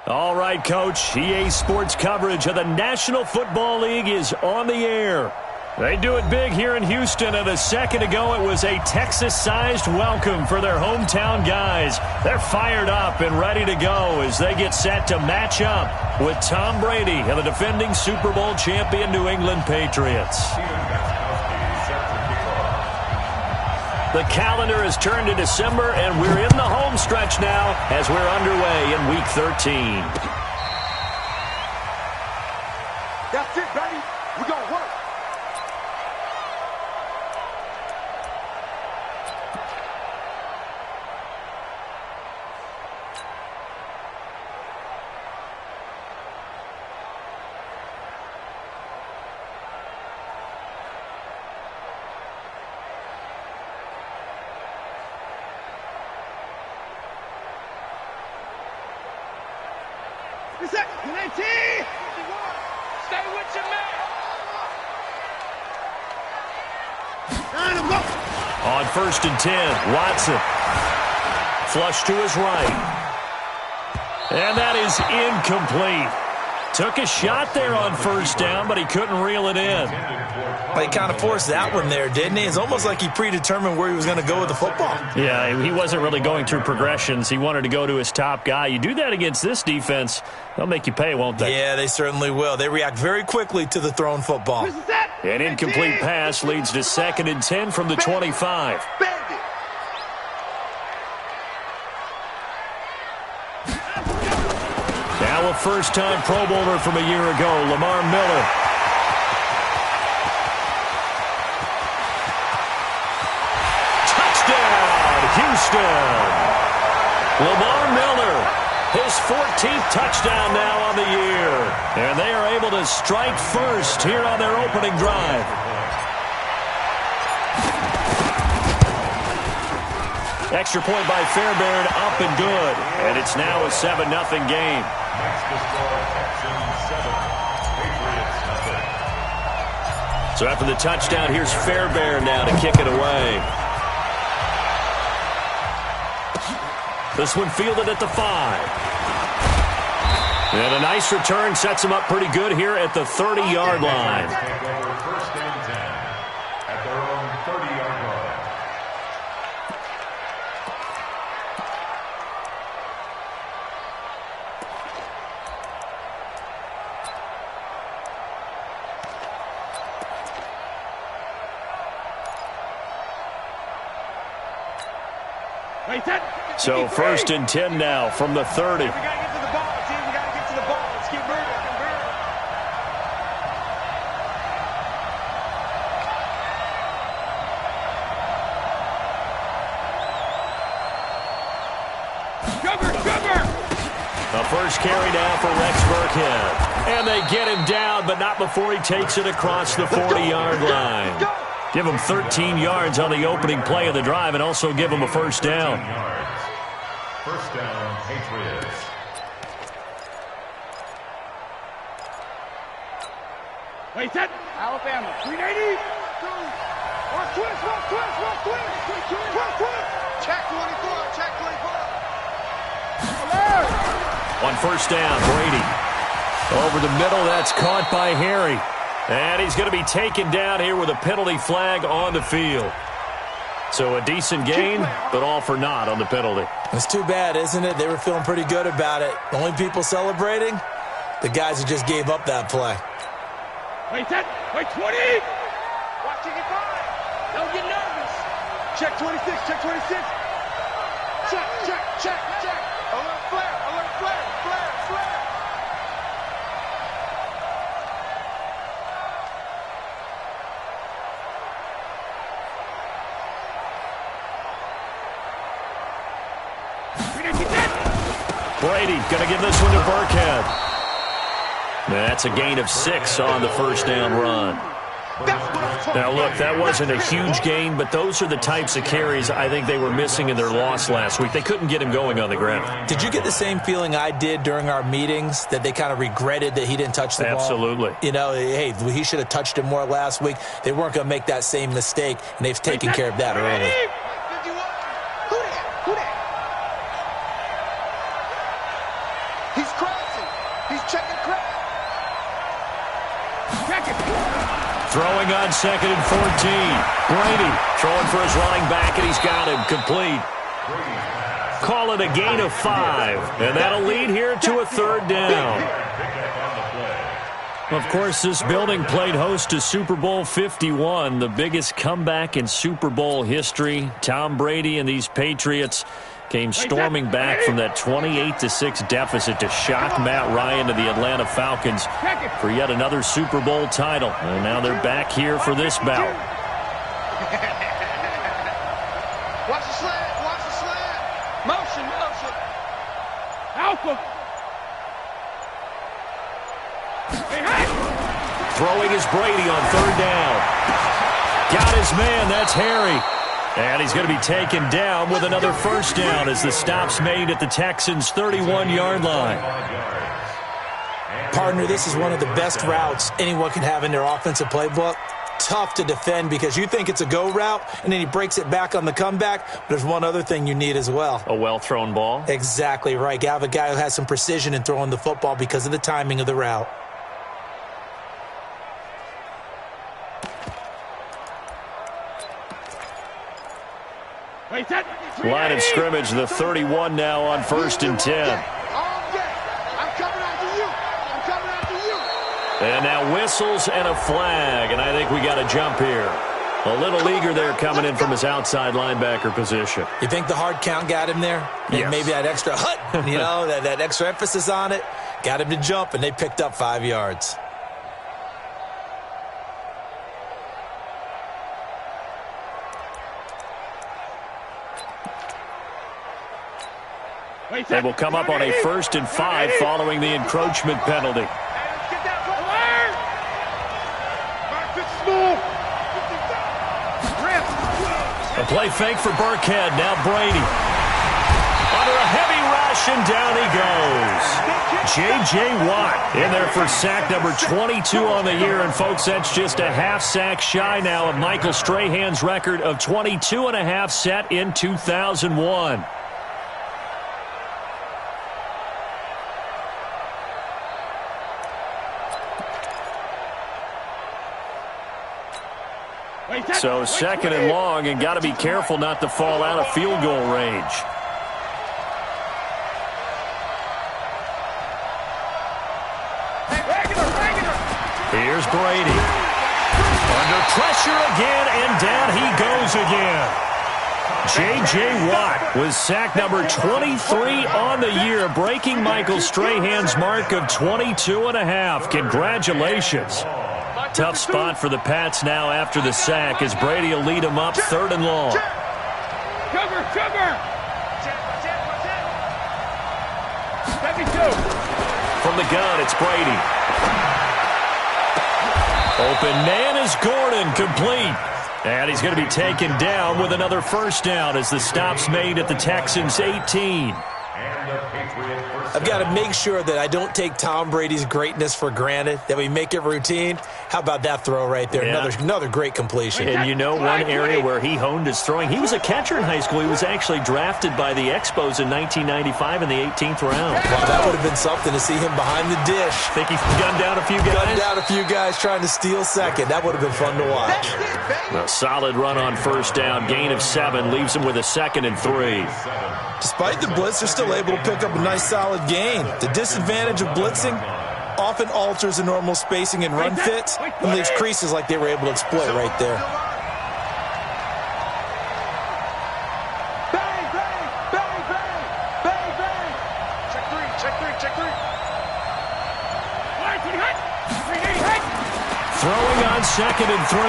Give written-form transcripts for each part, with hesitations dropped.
All right, Coach. EA Sports coverage of the National Football League is on the air. They do it big here in Houston, and a second ago it was a Texas-sized welcome for their hometown guys. They're fired up and ready to go as they get set to match up with Tom Brady and the defending Super Bowl champion New England Patriots. The calendar has turned to December, and we're in the home stretch now as we're underway in Week 13. That's it, baby. We're going to work. Stay with your man. On 1st and 10, Watson. Flush to his right. And that is incomplete. Took a shot there on 1st down, but he couldn't reel it in. Well, he kind of forced that one there, didn't he? It's almost like he predetermined where he was going to go with the football. Yeah, he wasn't really going through progressions. He wanted to go to his top guy. You do that against this defense, they'll make you pay, won't they? Yeah, they certainly will. They react very quickly to the thrown football. An incomplete pass leads to 2nd and 10 from the 25. Now a first-time Pro Bowler from a year ago, Lamar Miller. Touchdown, Houston! Lamar Miller, his 14th touchdown now on the year. And they are able to strike first here on their opening drive. Extra point by Fairbairn, up and good. And it's now a 7-0 game. So after the touchdown, here's Fairbairn now to kick it away. This one fielded at the 5. And a nice return sets him up pretty good here at the 30-yard line. First and 10 at their own 30-yard line. So 1st and 10 now from the 30. We got to get to the ball, team. We got to get to the ball. Let's keep moving. The first carry now for Rex Burkhead. And they get him down, but not before he takes it across the 40-yard line. Give him 13 yards on the opening play of the drive and also give him a first down. First down, Patriots. Wait, set. Alabama. 380. One twist. Check 24. Check 24. On 1st down, Brady. Over the middle, that's caught by Harry. And he's going to be taken down here with a penalty flag on the field. So a decent gain, but all for naught on the penalty. It's too bad, isn't it? They were feeling pretty good about it. The only people celebrating, the guys who just gave up that play. Wait, set. Wait, 20. Watching it by. Don't get nervous. Check 26. Check 26. Check. Alert flare. Brady going to give this one to Burkhead. That's a gain of 6 on the first down run. Now, look, that wasn't a huge gain, but those are the types of carries I think they were missing in their loss last week. They couldn't get him going on the ground. Did you get the same feeling I did during our meetings, that they kind of regretted that he didn't touch the ball? Absolutely. You know, hey, he should have touched it more last week. They weren't going to make that same mistake, and they've taken care of that early. He's crazy. Throwing on 2nd and 14. Brady throwing for his running back, and he's got him complete. Call it a gain of 5, and that'll lead here to a 3rd down. Of course, this building played host to Super Bowl 51, the biggest comeback in Super Bowl history. Tom Brady and these Patriots came storming back from that 28-6 deficit to shock Matt Ryan to the Atlanta Falcons for yet another Super Bowl title. And now they're back here for this bout. Watch the slant. Watch the slant. Motion. Alpha. Throwing is Brady on 3rd down. Got his man. That's Harry. And he's going to be taken down with another 1st down as the stop's made at the Texans' 31-yard line. Partner, this is one of the best routes anyone can have in their offensive playbook. Tough to defend because you think it's a go route, and then he breaks it back on the comeback. But there's one other thing you need as well. A well-thrown ball? Exactly right. You have a guy who has some precision in throwing the football because of the timing of the route. Line of scrimmage, the 31 now on 1st and 10. And now whistles and a flag, and I think we got a jump here. A little eager there coming in from his outside linebacker position. You think the hard count got him there? Yes. Maybe that extra that extra emphasis on it got him to jump, and they picked up 5 yards. They will come up on a 1st and 5 following the encroachment penalty. A play fake for Burkhead. Now Brady. Under a heavy rush, and down he goes. J.J. Watt in there for sack number 22 on the year. And, folks, that's just a half sack shy now of Michael Strahan's record of 22.5 set in 2001. So 2nd and long, and got to be careful not to fall out of field goal range. Here's Brady. Under pressure again, and down he goes again. J.J. Watt was sack number 23 on the year, breaking Michael Strahan's mark of 22.5. Congratulations. Tough spot for the Pats now after the sack as Brady will lead them up 3rd and long. Cover. From the gun, it's Brady. Open man is Gordon, complete. And he's going to be taken down with another 1st down as the stop's made at the Texans' 18. I've got to make sure that I don't take Tom Brady's greatness for granted, that we make it routine. How about that throw right there? Yeah. Another great completion. And you know one area where he honed his throwing? He was a catcher in high school. He was actually drafted by the Expos in 1995 in the 18th round. Well, that would have been something to see him behind the dish. Think he gunned down a few guys? Gunned down a few guys trying to steal second. That would have been fun to watch. A solid run on 1st down. Gain of 7 leaves him with a 2nd and 3. Despite the blitz, they're still able to pick up a nice solid gain. The disadvantage of blitzing often alters the normal spacing and run fits and leaves creases like they were able to exploit right there. Throwing on 2nd and 3.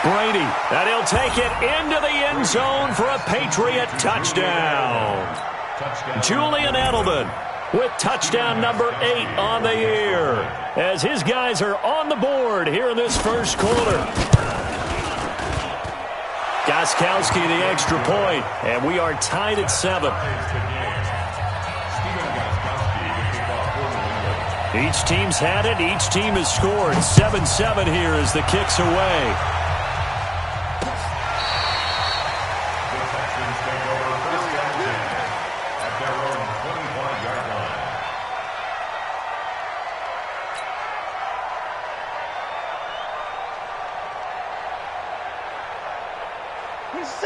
Brady, and he'll take it into the end zone for a Patriot touchdown. Julian Edelman with touchdown number 8 on the year as his guys are on the board here in this 1st quarter. Gostkowski the extra point, and we are tied at 7. Each team's had it. Each team has scored. 7-7 here as the kick's away.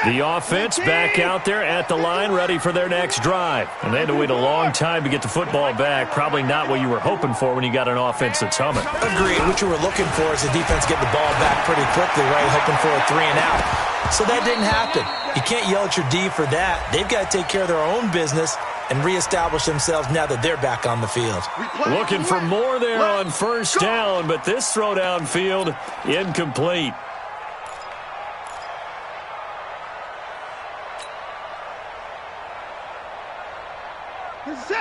The offense back out there at the line, ready for their next drive. And they had to wait a long time to get the football back. Probably not what you were hoping for when you got an offense that's humming. Agreed. What you were looking for is the defense getting the ball back pretty quickly, right? Hoping for a 3-and-out. So that didn't happen. You can't yell at your D for that. They've got to take care of their own business and reestablish themselves now that they're back on the field. Looking for more there on first down, but this throw downfield incomplete.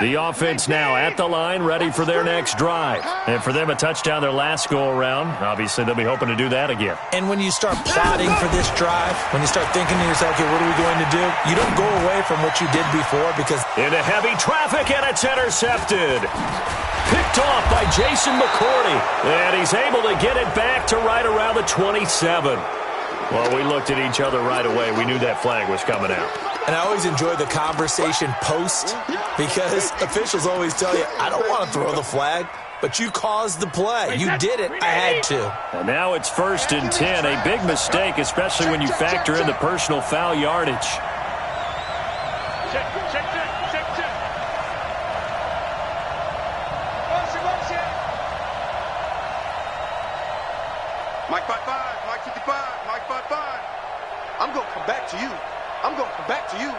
The offense now at the line, ready for their next drive. And for them, a touchdown their last go-around. Obviously, they'll be hoping to do that again. And when you start plotting for this drive, when you start thinking to yourself, okay, what are we going to do? You don't go away from what you did before because... Into heavy traffic, and it's intercepted. Picked off by Jason McCourty. And he's able to get it back to right around the 27. Well, we looked at each other right away. We knew that flag was coming out. And I always enjoy the conversation post because officials always tell you, I don't want to throw the flag, but you caused the play. You did it. I had to. And now it's 1st and 10. A big mistake, especially when you factor in the personal foul yardage. Mike 5-5, Mike 55, Mike 5-5. I'm going to come back to you. I'm going to come back to you.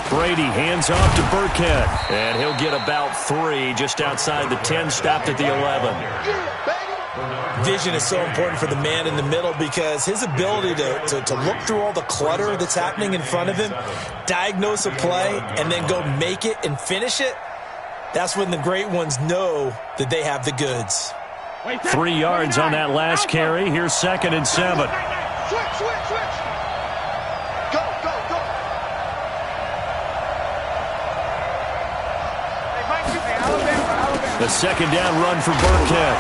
Brady hands off to Burkhead. And he'll get about 3 just outside the 10, stopped at the 11. Vision is so important for the man in the middle because his ability to look through all the clutter that's happening in front of him, diagnose a play, and then go make it and finish it, that's when the great ones know that they have the goods. 3 yards on that last carry. Here's 2nd and 7. Switch. Go. The 2nd down run for Burkhead.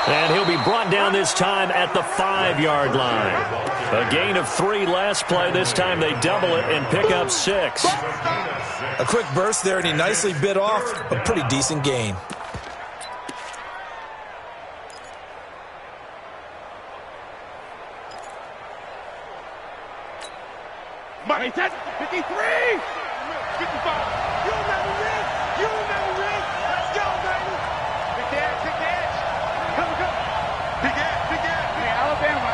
And he'll be brought down this time at the 5-yard line. A gain of 3 last play. This time they double it and pick up 6. A quick burst there, and he nicely bit off a pretty decent gain. Mike 53! 55! You'll never win! Let's go, baby! Big edge! Come! Big edge! Hey, Alabama!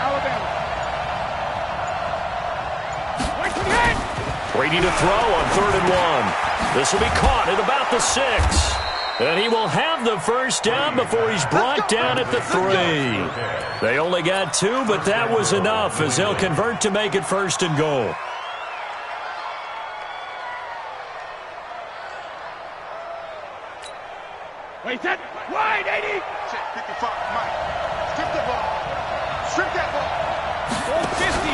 Brady to throw on 3rd and 1. This will be caught at about the 6. And he will have the first down before he's brought down at the 3. They only got 2, but that was enough as they'll convert to make it 1st and goal. Wait, that wide 80. Check 55, Mike. Strip that ball. 50.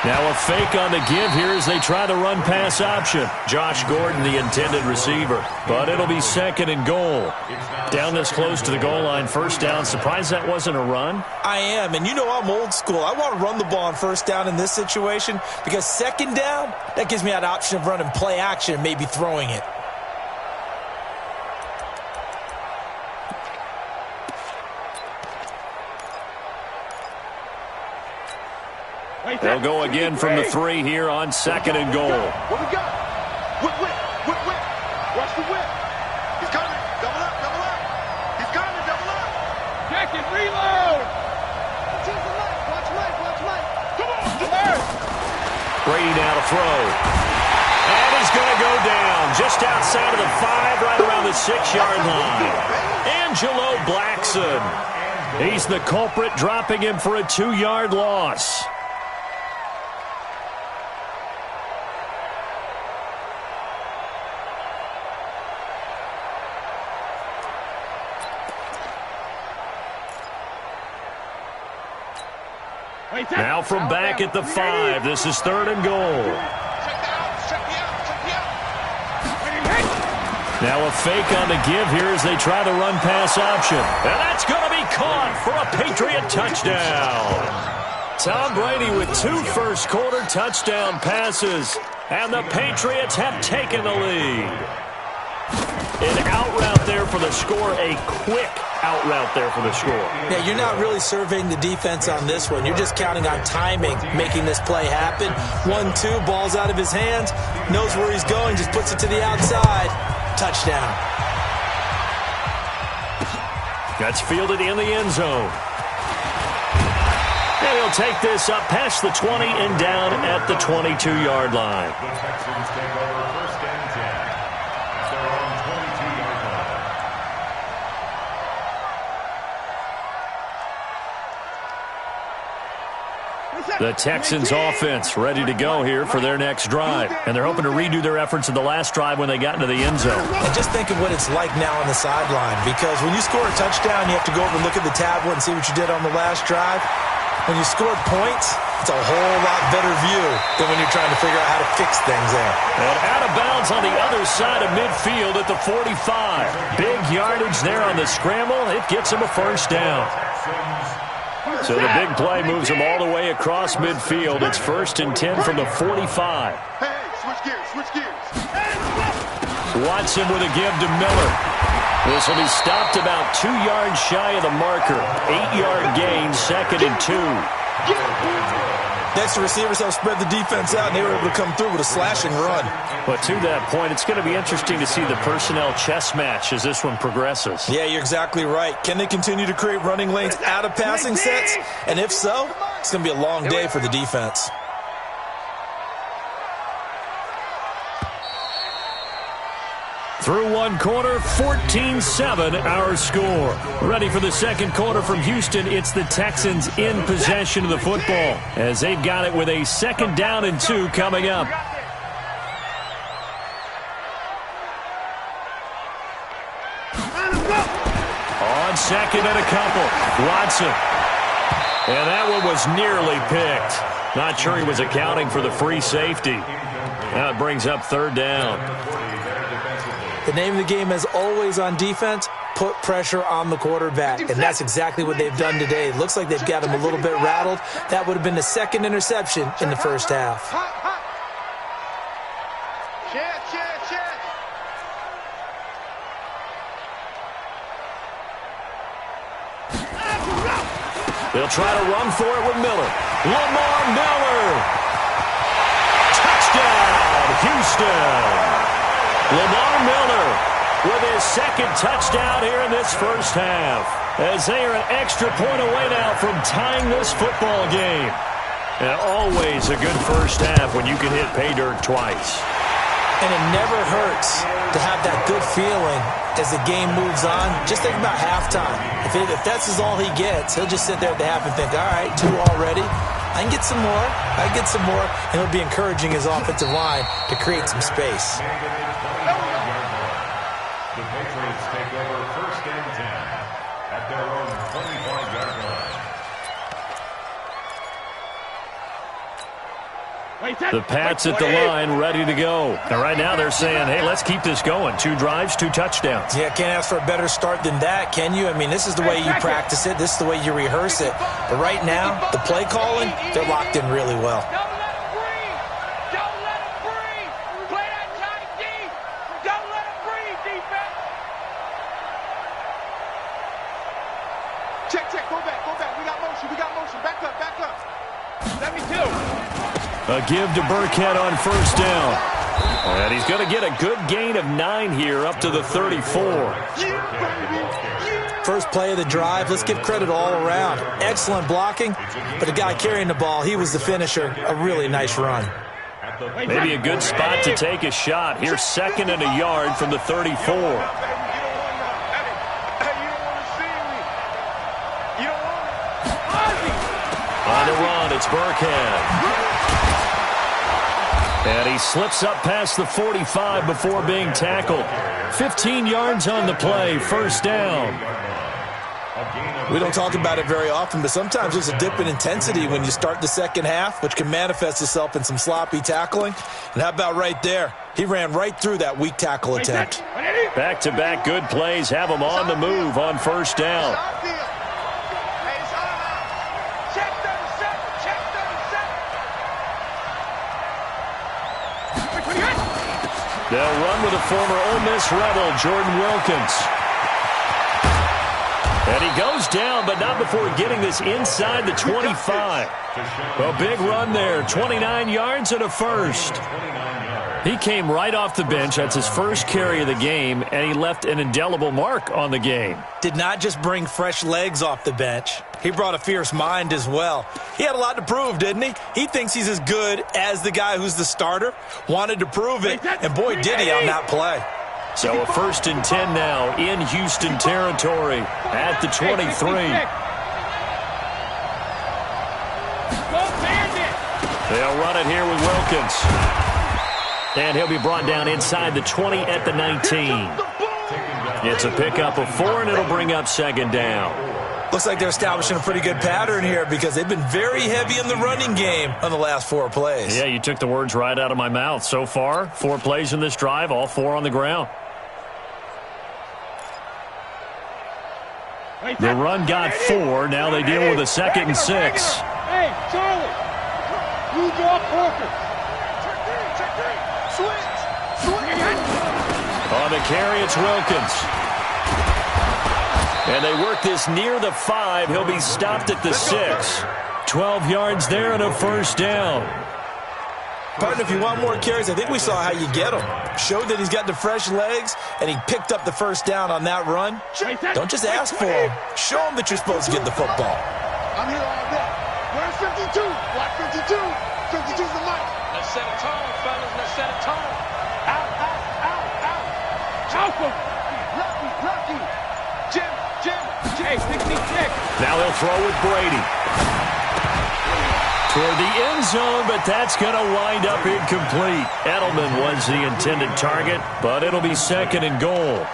Now a fake on the give here as they try the run-pass option. Josh Gordon, the intended receiver. But it'll be 2nd and goal. Down this close to the goal line, 1st down. Surprised that wasn't a run? I am, and you know I'm old school. I want to run the ball on 1st down in this situation because 2nd down, that gives me that option of running play action and maybe throwing it. They'll go again from the 3 here on 2nd and goal. What we got? Whip. Watch the whip. He's coming. Double up. He's coming. Double up. Jack and reload. Watch Mike. Come on. Brady now to throw. And he's going to go down just outside of the 5, right around the 6-yard line. Angelo Blackson. He's the culprit, dropping him for a 2-yard loss. Now from back at the 5, this is 3rd and goal. Now a fake on the give here as they try the run-pass option. And that's going to be caught for a Patriot touchdown. Tom Brady with 2 first-quarter touchdown passes. And the Patriots have taken the lead. An out route there for the score, a quick out route there for the score. Yeah, you're not really surveying the defense on this one. You're just counting on timing, making this play happen. 1-2, ball's out of his hands, knows where he's going, just puts it to the outside. Touchdown. That's fielded in the end zone. And he'll take this up past the 20 and down at the 22-yard line. The Texans take over first and 10 at their own 22-yard line. The Texans offense ready to go here for their next drive. And they're hoping to redo their efforts in the last drive when they got into the end zone. And just think of what it's like now on the sideline, because when you score a touchdown, you have to go over and look at the tablet and see what you did on the last drive. When you score points, it's a whole lot better view than when you're trying to figure out how to fix things there. And out of bounds on the other side of midfield at the 45. Big yardage there on the scramble. It gets him a first down. So the big play moves him all the way across midfield. It's first and 10 from the 45. Hey, switch gears. Watson with a give to Miller. This will be stopped about 2 yards shy of the marker. 8-yard gain, second and 2. Next, the receivers help spread the defense out, and they were able to come through with a slashing run. But to that point, it's going to be interesting to see the personnel chess match as this one progresses. Yeah, you're exactly right. Can they continue to create running lanes out of passing sets? And if so, it's going to be a long day for the defense. Through one quarter, 14-7 our score. Ready for the second quarter from Houston, it's the Texans in possession of the football as they've got it with a second down and 2 coming up. On second and a couple, Watson. And that one was nearly picked. Not sure he was accounting for the free safety. Now it brings up third down. The name of the game is always on defense, put pressure on the quarterback. And that's exactly what they've done today. It looks like they've got him a little bit rattled. That would have been the second interception in the first half. They'll try to run for it with Miller. Lamar Miller. Touchdown, Houston. Lamar Miller with his second touchdown here in this first half, as they are an extra point away now from tying this football game. And always a good first half when you can hit pay dirt twice. And it never hurts to have that good feeling as the game moves on. Just think about halftime. If that's all he gets, he'll just sit there at the half and think, all right, 2 already. I can get some more. I can get some more. And he'll be encouraging his offensive line to create some space. The Patriots take over first and 10 at their own 25-yard line. The Pats at the line, ready to go. And right now they're saying, hey, let's keep this going. 2 drives, 2 touchdowns. Yeah, can't ask for a better start than that, can you? I mean, this is the way you practice it. This is the way you rehearse it. But right now, the play calling, they're locked in really well. A give to Burkhead on first down. And he's going to get a good gain of 9 here up to the 34. First play of the drive, let's give credit all around. Excellent blocking, but the guy carrying the ball, he was the finisher. A really nice run. Maybe a good spot to take a shot. Here's second and a yard from the 34. On the run, it's Burkhead. And he slips up past the 45 before being tackled. 15 yards on the play, first down. We don't talk about it very often, but sometimes there's a dip in intensity when you start the second half, which can manifest itself in some sloppy tackling. And how about right there? He ran right through that weak tackle attempt. Back-to-back good plays have him on the move on first down. They'll run with a former Ole Miss Rebel, Jordan Wilkins. And he goes down, but not before getting this inside the 25. A big run there, 29 yards and a first. He came right off the bench. That's his first carry of the game, and he left an indelible mark on the game. Did not just bring fresh legs off the bench. He brought a fierce mind as well. He had a lot to prove, didn't he? He thinks he's as good as the guy who's the starter. Wanted to prove it, and boy, did he on that play. So a 1st and 10 now in Houston territory at the 23. They'll run it here with Wilkins. And he'll be brought down inside the 20 at the 19. It's a pickup of 4, and it'll bring up 2nd down. Looks like they're establishing a pretty good pattern here because they've been very heavy in the running game on the last 4 plays. Yeah, you took the words right out of my mouth. So far, 4 plays in this drive, all 4 on the ground. The run got 4. Now they deal with a 2nd and 6. Hey, Charlie. Move off focus. Switch. On the carry, it's Wilkins. And they work this near the 5. He'll be stopped at the 6. 12 yards there and a 1st down. Partner, if you want more carries, I think we saw how you get them. Showed that he's got the fresh legs, and he picked up the 1st down on that run. Don't just ask for him. Show him that you're supposed to get the football. I'm here all day. Where's 52? Block 52. 52's the mic. Let's set a tone, fellas. Let's set a tone. Out. Alpha. Lucky. Jim. Hey, 66. Now he'll throw with Brady. Toward the end zone, but that's going to wind up incomplete. Edelman was the intended target, but it'll be 2nd and goal.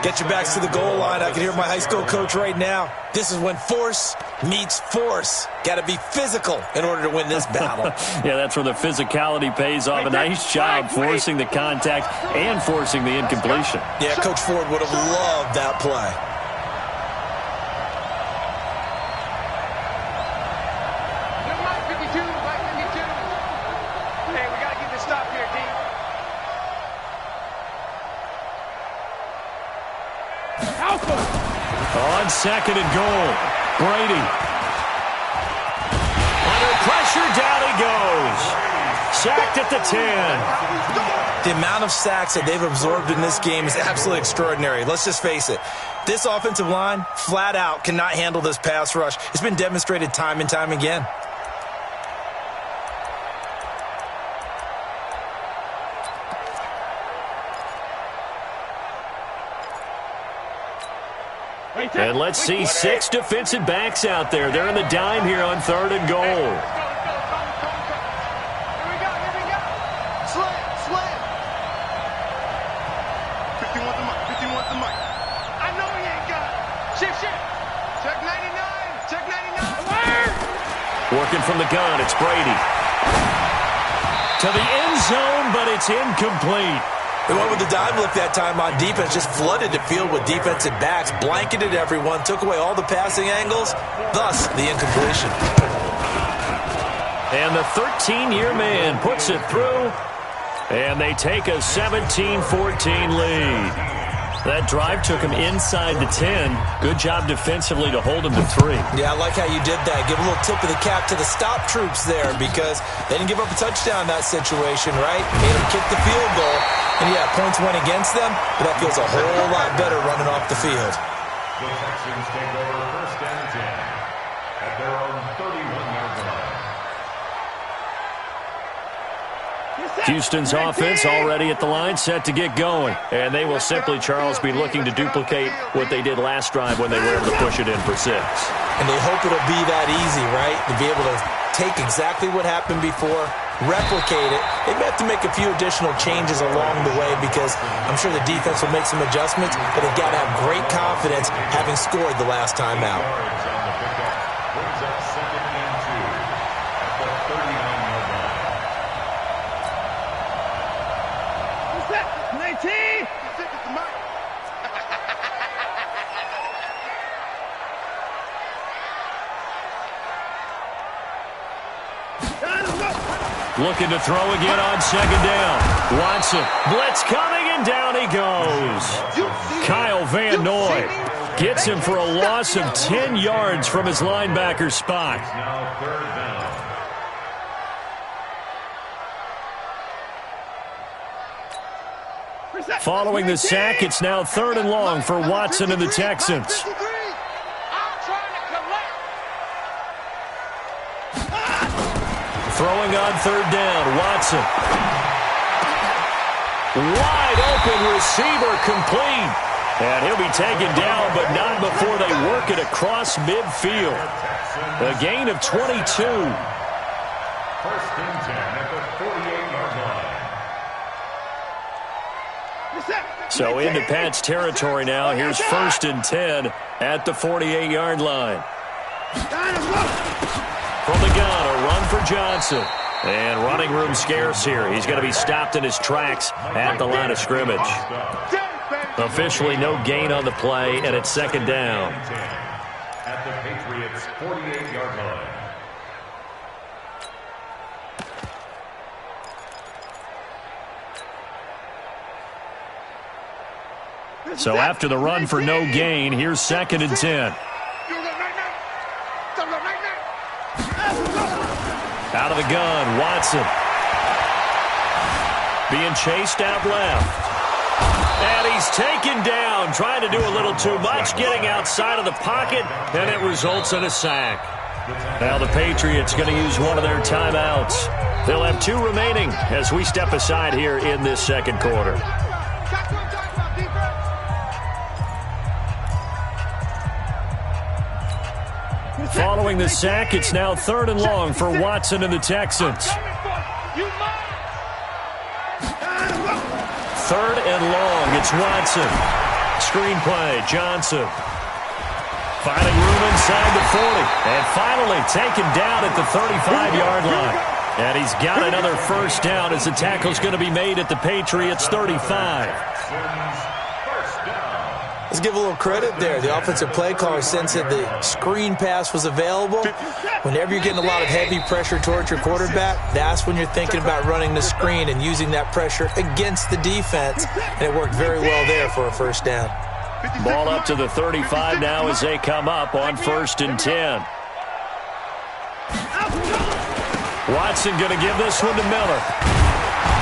Get your backs to the goal line. I can hear my high school coach right now. This is when force meets force. Got to be physical in order to win this battle. Yeah, that's where the physicality pays off. A nice job forcing the contact and forcing the incompletion. Yeah, Coach Ford would have loved that play. On 2nd and goal, Brady. Under pressure, down he goes. Sacked at the 10. The amount of sacks that they've absorbed in this game is absolutely extraordinary. Let's just face it. This offensive line, flat out, cannot handle this pass rush. It's been demonstrated time and time again. And let's see 6 defensive backs out there. They're in the dime here on 3rd and goal. Here we go. Slam. 50 wants the mic. I know he ain't got it. Shift. Check 99. Working from the gun, it's Brady. To the end zone, but it's incomplete. They went with the dive look that time on defense, just flooded the field with defensive backs, blanketed everyone, took away all the passing angles, thus the incompletion. And the 13-year man puts it through, and they take a 17-14 lead. That drive took him inside the 10. Good job defensively to hold him to 3. Yeah, I like how you did that. Give a little tip of the cap to the stop troops there because they didn't give up a touchdown in that situation, right? Made them kick the field goal. And, yeah, points went against them, but that feels a whole lot better running off the field. The Texans take over 1st and 10 at their own 31-yard line. Houston's offense already at the line, set to get going. And they will simply, Charles, be looking to duplicate what they did last drive when they were able to push it in for 6. And they hope it'll be that easy, right? To be able to take exactly what happened before, replicate it. They may have to make a few additional changes along the way because I'm sure the defense will make some adjustments, but they've got to have great confidence having scored the last time out. Brings up 2nd and 2 at the 39-yard line. Who's that? 19. It's the mic. Looking to throw again on 2nd down. Watson, blitz coming, and down he goes. Kyle Van Noy Gets him for a loss of 10 yards from his linebacker spot. Now third down. Following the sack, it's now 3rd and long for Watson and the Texans. Throwing on 3rd down, Watson. Wide open receiver, complete. And he'll be taken down, but not before they work it across midfield. A gain of 22. 1st and 10 at the 48-yard line. So into Pat's territory now. Here's 1st and 10 at the 48-yard line. From the gun, a run for Johnson. And running room scarce here. He's going to be stopped in his tracks at the line of scrimmage. Officially no gain on the play, and it's 2nd down. At the Patriots' 48-yard line. So after the run for no gain, here's 2nd and 10. Out of the gun, Watson. Being chased out left. And he's taken down, trying to do a little too much, getting outside of the pocket, and it results in a sack. Now the Patriots going to use one of their timeouts. They'll have 2 remaining as we step aside here in this 2nd quarter. Following the sack, it's now 3rd and long for Watson and the Texans. 3rd and long, it's Watson. Screenplay, Johnson. Finding room inside the 40. And finally taken down at the 35-yard line. And he's got another 1st down as the tackle's going to be made at the Patriots' 35. Let's give a little credit there. The offensive play caller sensed that the screen pass was available. Whenever you're getting a lot of heavy pressure towards your quarterback, that's when you're thinking about running the screen and using that pressure against the defense. And it worked very well there for a 1st down. Ball up to the 35 now as they come up on 1st and 10. Watson going to give this one to Miller.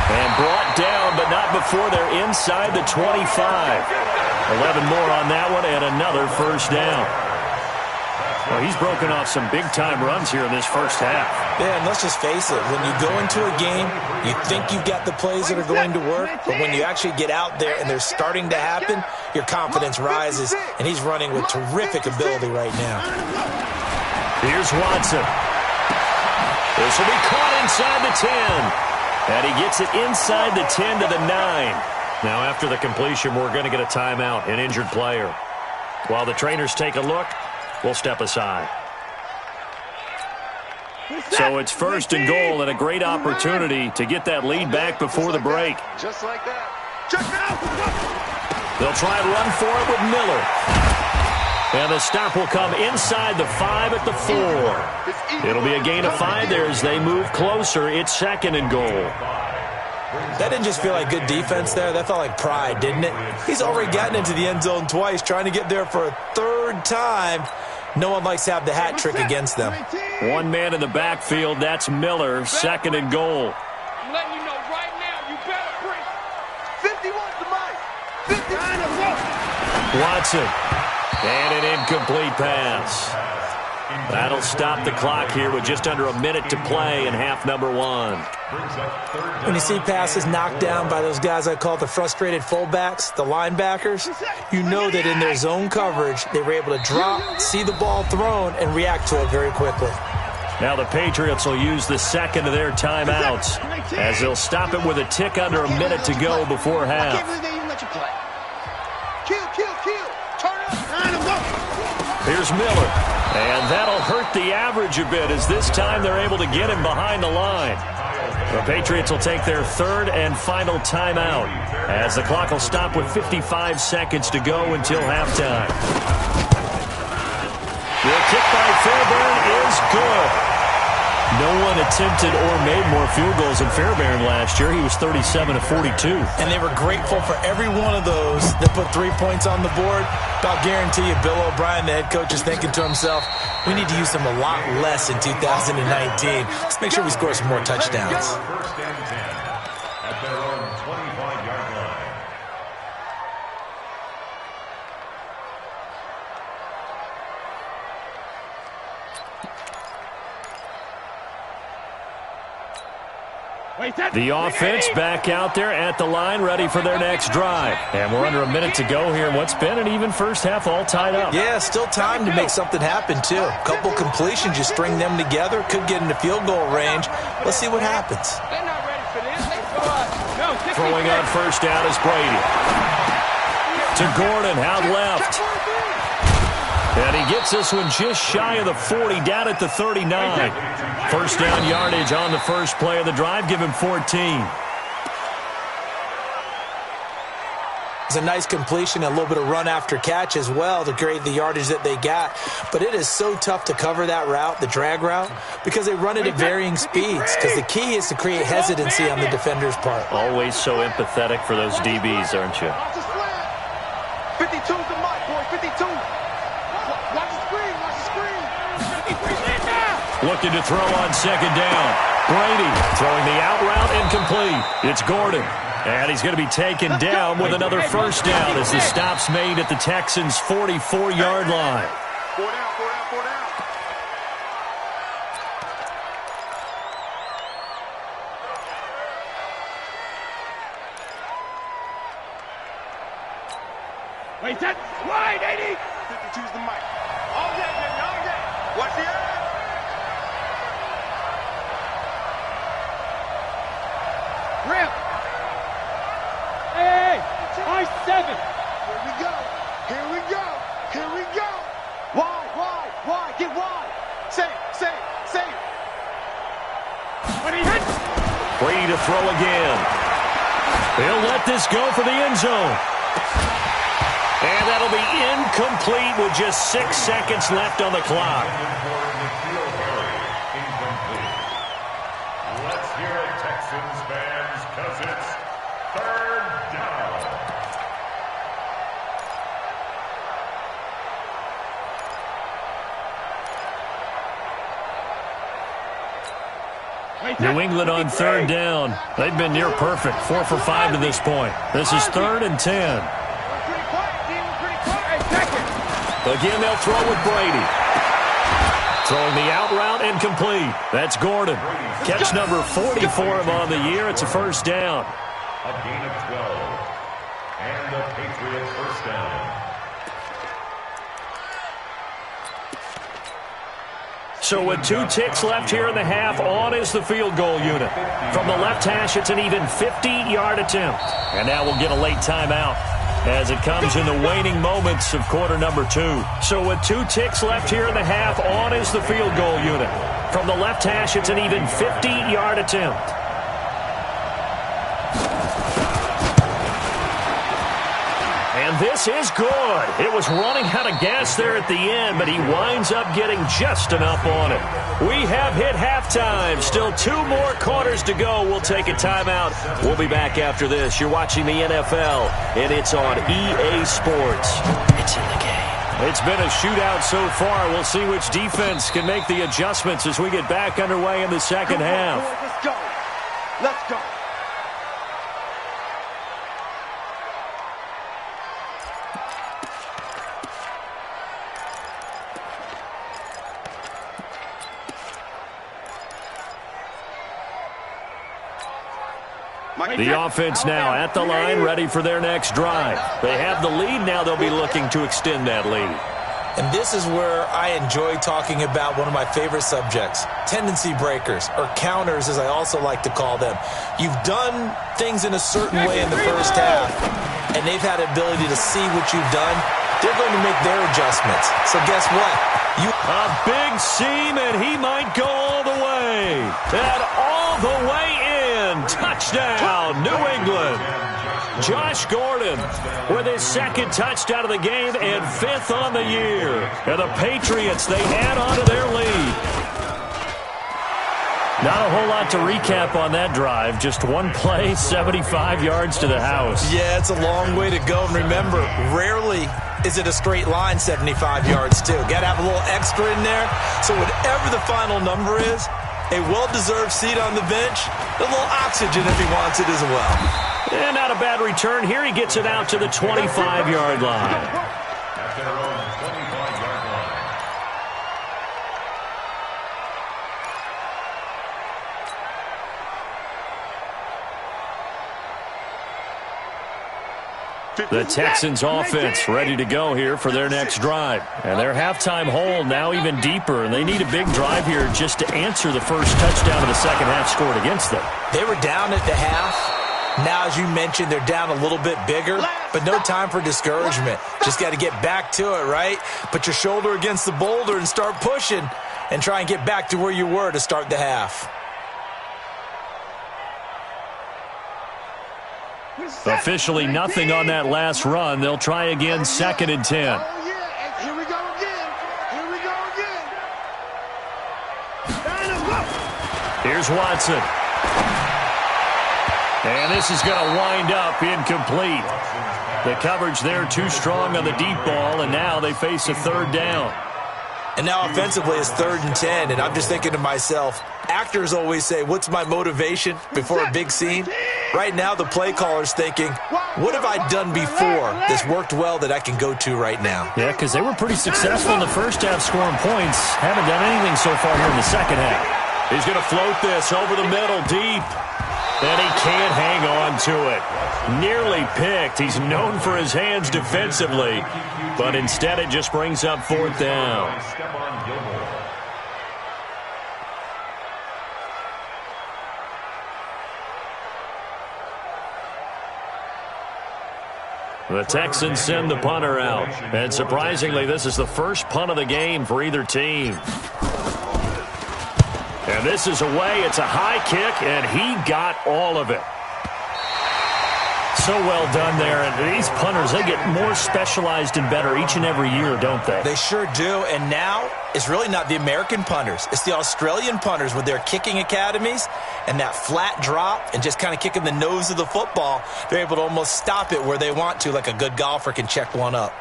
And brought down, but not before they're inside the 25. 11 more on that one, and another 1st down. Well, he's broken off some big-time runs here in this 1st half. Yeah, and let's just face it. When you go into a game, you think you've got the plays that are going to work, but when you actually get out there and they're starting to happen, your confidence rises, and he's running with terrific ability right now. Here's Watson. This will be caught inside the 10. And he gets it inside the 10 to the 9. Now, after the completion, we're going to get a timeout, an injured player. While the trainers take a look, we'll step aside. So it's 1st and goal and a great opportunity to get that lead back before the break. Just like that. Check out. They'll try and run for it with Miller. And the stop will come inside the 5 at the 4. It'll be a gain of 5 there as they move closer. It's 2nd and goal. That didn't just feel like good defense there. That felt like pride, didn't it? He's already gotten into the end zone twice, trying to get there for a 3rd time. No one likes to have the hat trick against them. One man in the backfield, that's Miller, 2nd and goal. I'm letting you know right now, you better bring 51 to Mike. 59 to Watson. And an incomplete pass. That'll stop the clock here with just under a minute to play in half number 1. When you see passes knocked down by those guys I call the frustrated fullbacks, the linebackers, you know that in their zone coverage, they were able to drop, see the ball thrown, and react to it very quickly. Now the Patriots will use the 2nd of their timeouts as they'll stop it with a tick under a minute to go before half. Here's Miller, and that'll hurt the average a bit as this time they're able to get him behind the line. The Patriots will take their 3rd and final timeout as the clock will stop with 55 seconds to go until halftime. The kick by Fairbairn is good. No one attempted or made more field goals than Fairbairn last year. He was 37 of 42. And they were grateful for every one of those that put 3 points on the board. But I'll guarantee you, Bill O'Brien, the head coach, is thinking to himself, we need to use them a lot less in 2019. Let's make sure we score some more touchdowns. First and 10 at their own 25-yard line. The offense back out there at the line, ready for their next drive. And we're under a minute to go here in what's been an even first half, all tied up. Yeah, still time to make something happen, too. A couple completions, you string them together, could get into field goal range. Let's see what happens. They're not ready for this. Throwing on first down is Brady. To Gordon, out left. And he gets this one just shy of the 40, down at the 39. First down yardage on the first play of the drive. Give him 14. It's a nice completion, a little bit of run after catch as well to create the yardage that they got. But it is so tough to cover that route, the drag route, because they run it at varying speeds. Because the key is to create hesitancy on the defender's part. Always so empathetic for those DBs, aren't you? 52's the mic, boy. 52. Watch the screen. Watch the screen. Looking to throw on second down. Brady throwing the out route incomplete. It's Gordon. And he's going to be taken down with another first down as the stop's made at the Texans' 44-yard line. 4 down, 4 down, 4 down. Wait, that's wide, 80. 52's the mic. All day, baby, all day. Watch the edge. Rip. Hey, I-7. Here we go. Here we go. Here we go. Wide. Get wide. Save. When he hits. Brady to throw again. He'll let this go for the end zone. And that'll be incomplete with just 6 seconds left on the clock. Let's hear it, Texans fans, because it's third down. New England on third down. They've been near perfect, 4 for 5 to this point. This is 3rd and 10. Again, they'll throw with Brady. Throwing the out route incomplete. That's Gordon. Catch number 40 for him on the year. It's a first down. A gain of 12. And the Patriots first down. So with 2 ticks left here in the half, on is the field goal unit. From the left hash, it's an even 50-yard attempt. And now we'll get a late timeout as it comes in the waning moments of quarter number 2. So with 2 ticks left here in the half, on is the field goal unit. From the left hash, it's an even 50-yard attempt. And this is good. It was running out of gas there at the end, but he winds up getting just enough on it. We have hit halftime. Still 2 more quarters to go. We'll take a timeout. We'll be back after this. You're watching the NFL, and it's on EA Sports. It's in the game. It's been a shootout so far. We'll see which defense can make the adjustments as we get back underway in the second half. Let's go. Let's go. The offense now at the line, ready for their next drive. They have the lead. Now they'll be looking to extend that lead. And this is where I enjoy talking about one of my favorite subjects, tendency breakers, or counters as I also like to call them. You've done things in a certain way in the first half, and they've had the ability to see what you've done. They're going to make their adjustments. So guess what? A big seam, and he might go all the way. And all the way in. Touchdown, New England. Josh Gordon with his 2nd touchdown of the game and 5th on the year. And the Patriots, they add on to their lead. Not a whole lot to recap on that drive. Just one play, 75 yards to the house. Yeah, it's a long way to go. And remember, rarely is it a straight line 75 yards, too. Got to have a little extra in there. So whatever the final number is, a well-deserved seat on the bench, a little oxygen if he wants it as well. And not a bad return. Here he gets it out to the 25-yard line. At their own 25-yard line. The Texans offense ready to go here for their next drive. And their halftime hole now even deeper, and they need a big drive here just to answer the first touchdown of the second half scored against them. They were down at the half. Now, as you mentioned, they're down a little bit bigger, but no time for discouragement. Just got to get back to it, right? Put your shoulder against the boulder and start pushing and try and get back to where you were to start the half. Officially nothing on that last run. They'll try again, 2nd and 10. Oh, yeah. Here we go again. Here we go again. Here's Watson. And this is going to wind up incomplete. The coverage there too strong on the deep ball, and now they face a 3rd down. And now offensively it's 3rd and 10, and I'm just thinking to myself, actors always say, what's my motivation before a big scene? Right now the play caller's thinking, what have I done before that's worked well that I can go to right now? Yeah, because they were pretty successful in the first half scoring points. Haven't done anything so far here in the second half. He's going to float this over the middle deep. And he can't hang on to it. Nearly picked. He's known for his hands defensively, but instead it just brings up 4th down. The Texans send the punter out. And surprisingly, this is the first punt of the game for either team. And this is away. It's a high kick, and he got all of it. So well done there. And these punters, they get more specialized and better each and every year, don't they? They sure do. And now it's really not the American punters. It's the Australian punters with their kicking academies and that flat drop and just kind of kicking the nose of the football. They're able to almost stop it where they want to, like a good golfer can check one up.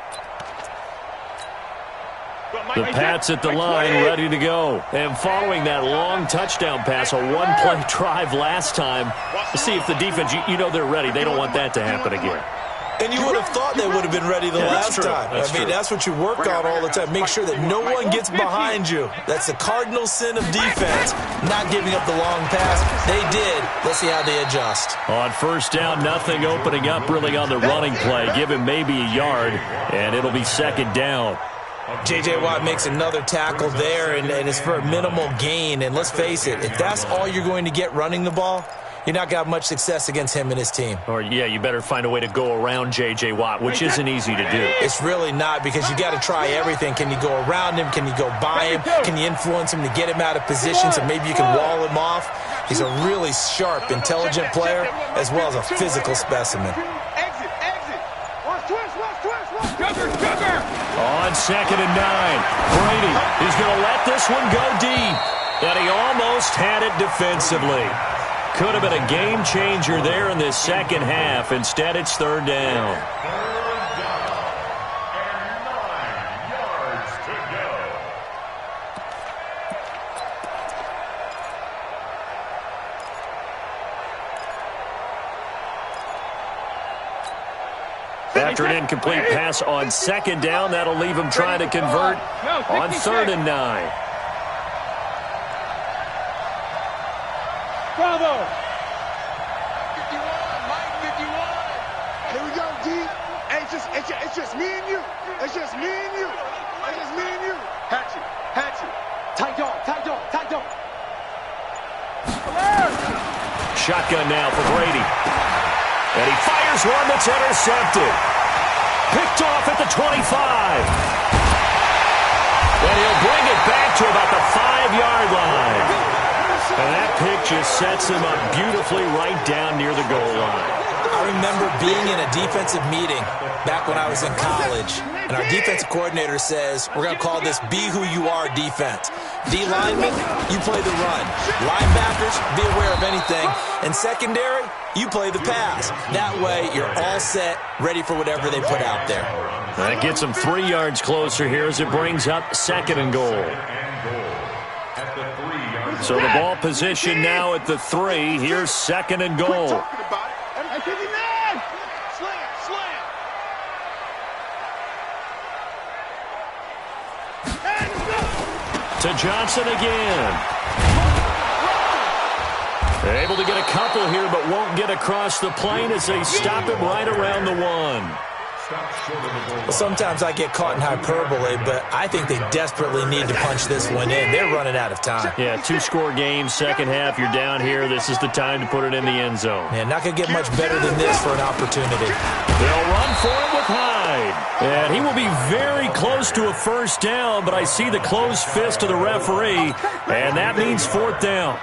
The Pats at the line, ready to go. And following that long touchdown pass, a one-play drive last time, to see if the defense, you know they're ready. They don't want that to happen again. And you would have thought they would have been ready the last time. I mean, that's what you work on all the time. Make sure that no one gets behind you. That's the cardinal sin of defense, not giving up the long pass. They did. Let's see how they adjust. On 1st down, nothing opening up really on the running play. Give him maybe a yard, and it'll be 2nd down. J.J. Watt makes another tackle there, and it's for a minimal gain. And let's face it, if that's all you're going to get running the ball, you're not going to have much success against him and his team. Or, yeah, you better find a way to go around J.J. Watt, which isn't easy to do. It's really not, because you got to try everything. Can you go around him? Can you go by him? Can you influence him to get him out of position so maybe you can wall him off? He's a really sharp, intelligent player, as well as a physical specimen. Exit. Watch twist. On 2nd and 9, Brady is going to let this one go deep. And he almost had it defensively. Could have been a game changer there in this second half. Instead, it's 3rd down. 3rd down and 9 yards to go. After an incomplete pass on 2nd down, that'll leave him trying to convert on 3rd and 9. Bravo. 51, Mike, 51. Here we go, D. Hey, it's just me and you. It's just me and you. Hatchet. Tight dog. Shotgun now for Brady. And he fires one that's intercepted. Picked off at the 25. And he'll bring it back to about the 5-yard line. And that pick just sets him up beautifully right down near the goal line. I remember being in a defensive meeting back when I was in college, and our defensive coordinator says, we're going to call this Be Who You Are defense. D linemen, you play the run. Linebackers, be aware of anything. And secondary, you play the pass. That way, you're all set, ready for whatever they put out there. That gets them 3 yards closer here as it brings up 2nd and goal. So the ball position now at the 3. Here's 2nd and goal. To Johnson again. They're able to get a couple here, but won't get across the plane as they stop him right around the 1. Well, sometimes I get caught in hyperbole, but I think they desperately need to punch this one in. They're running out of time. Yeah, 2-score game, second half, you're down here. This is the time to put it in the end zone. Yeah, not going to get much better than this for an opportunity. They'll run for it with Hyde. And he will be very close to a first down, but I see the closed fist of the referee, and that means 4th down.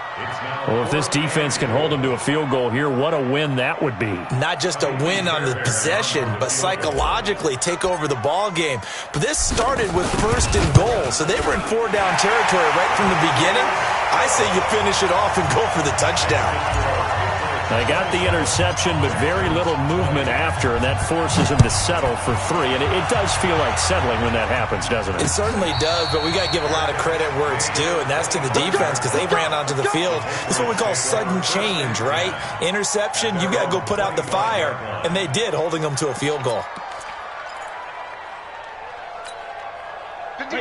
Well, if this defense can hold them to a field goal here, what a win that would be. Not just a win on the possession, but psychologically take over the ball game. But this started with 1st and goal, so they were in 4-down territory right from the beginning. I say you finish it off and go for the touchdown. They got the interception, but very little movement after, and that forces them to settle for 3. And it does feel like settling when that happens, doesn't it? It certainly does, but we got to give a lot of credit where it's due, and that's to the defense because they ran onto the field. This is what we call sudden change, right? Interception, you got to go put out the fire, and they did, holding them to a field goal.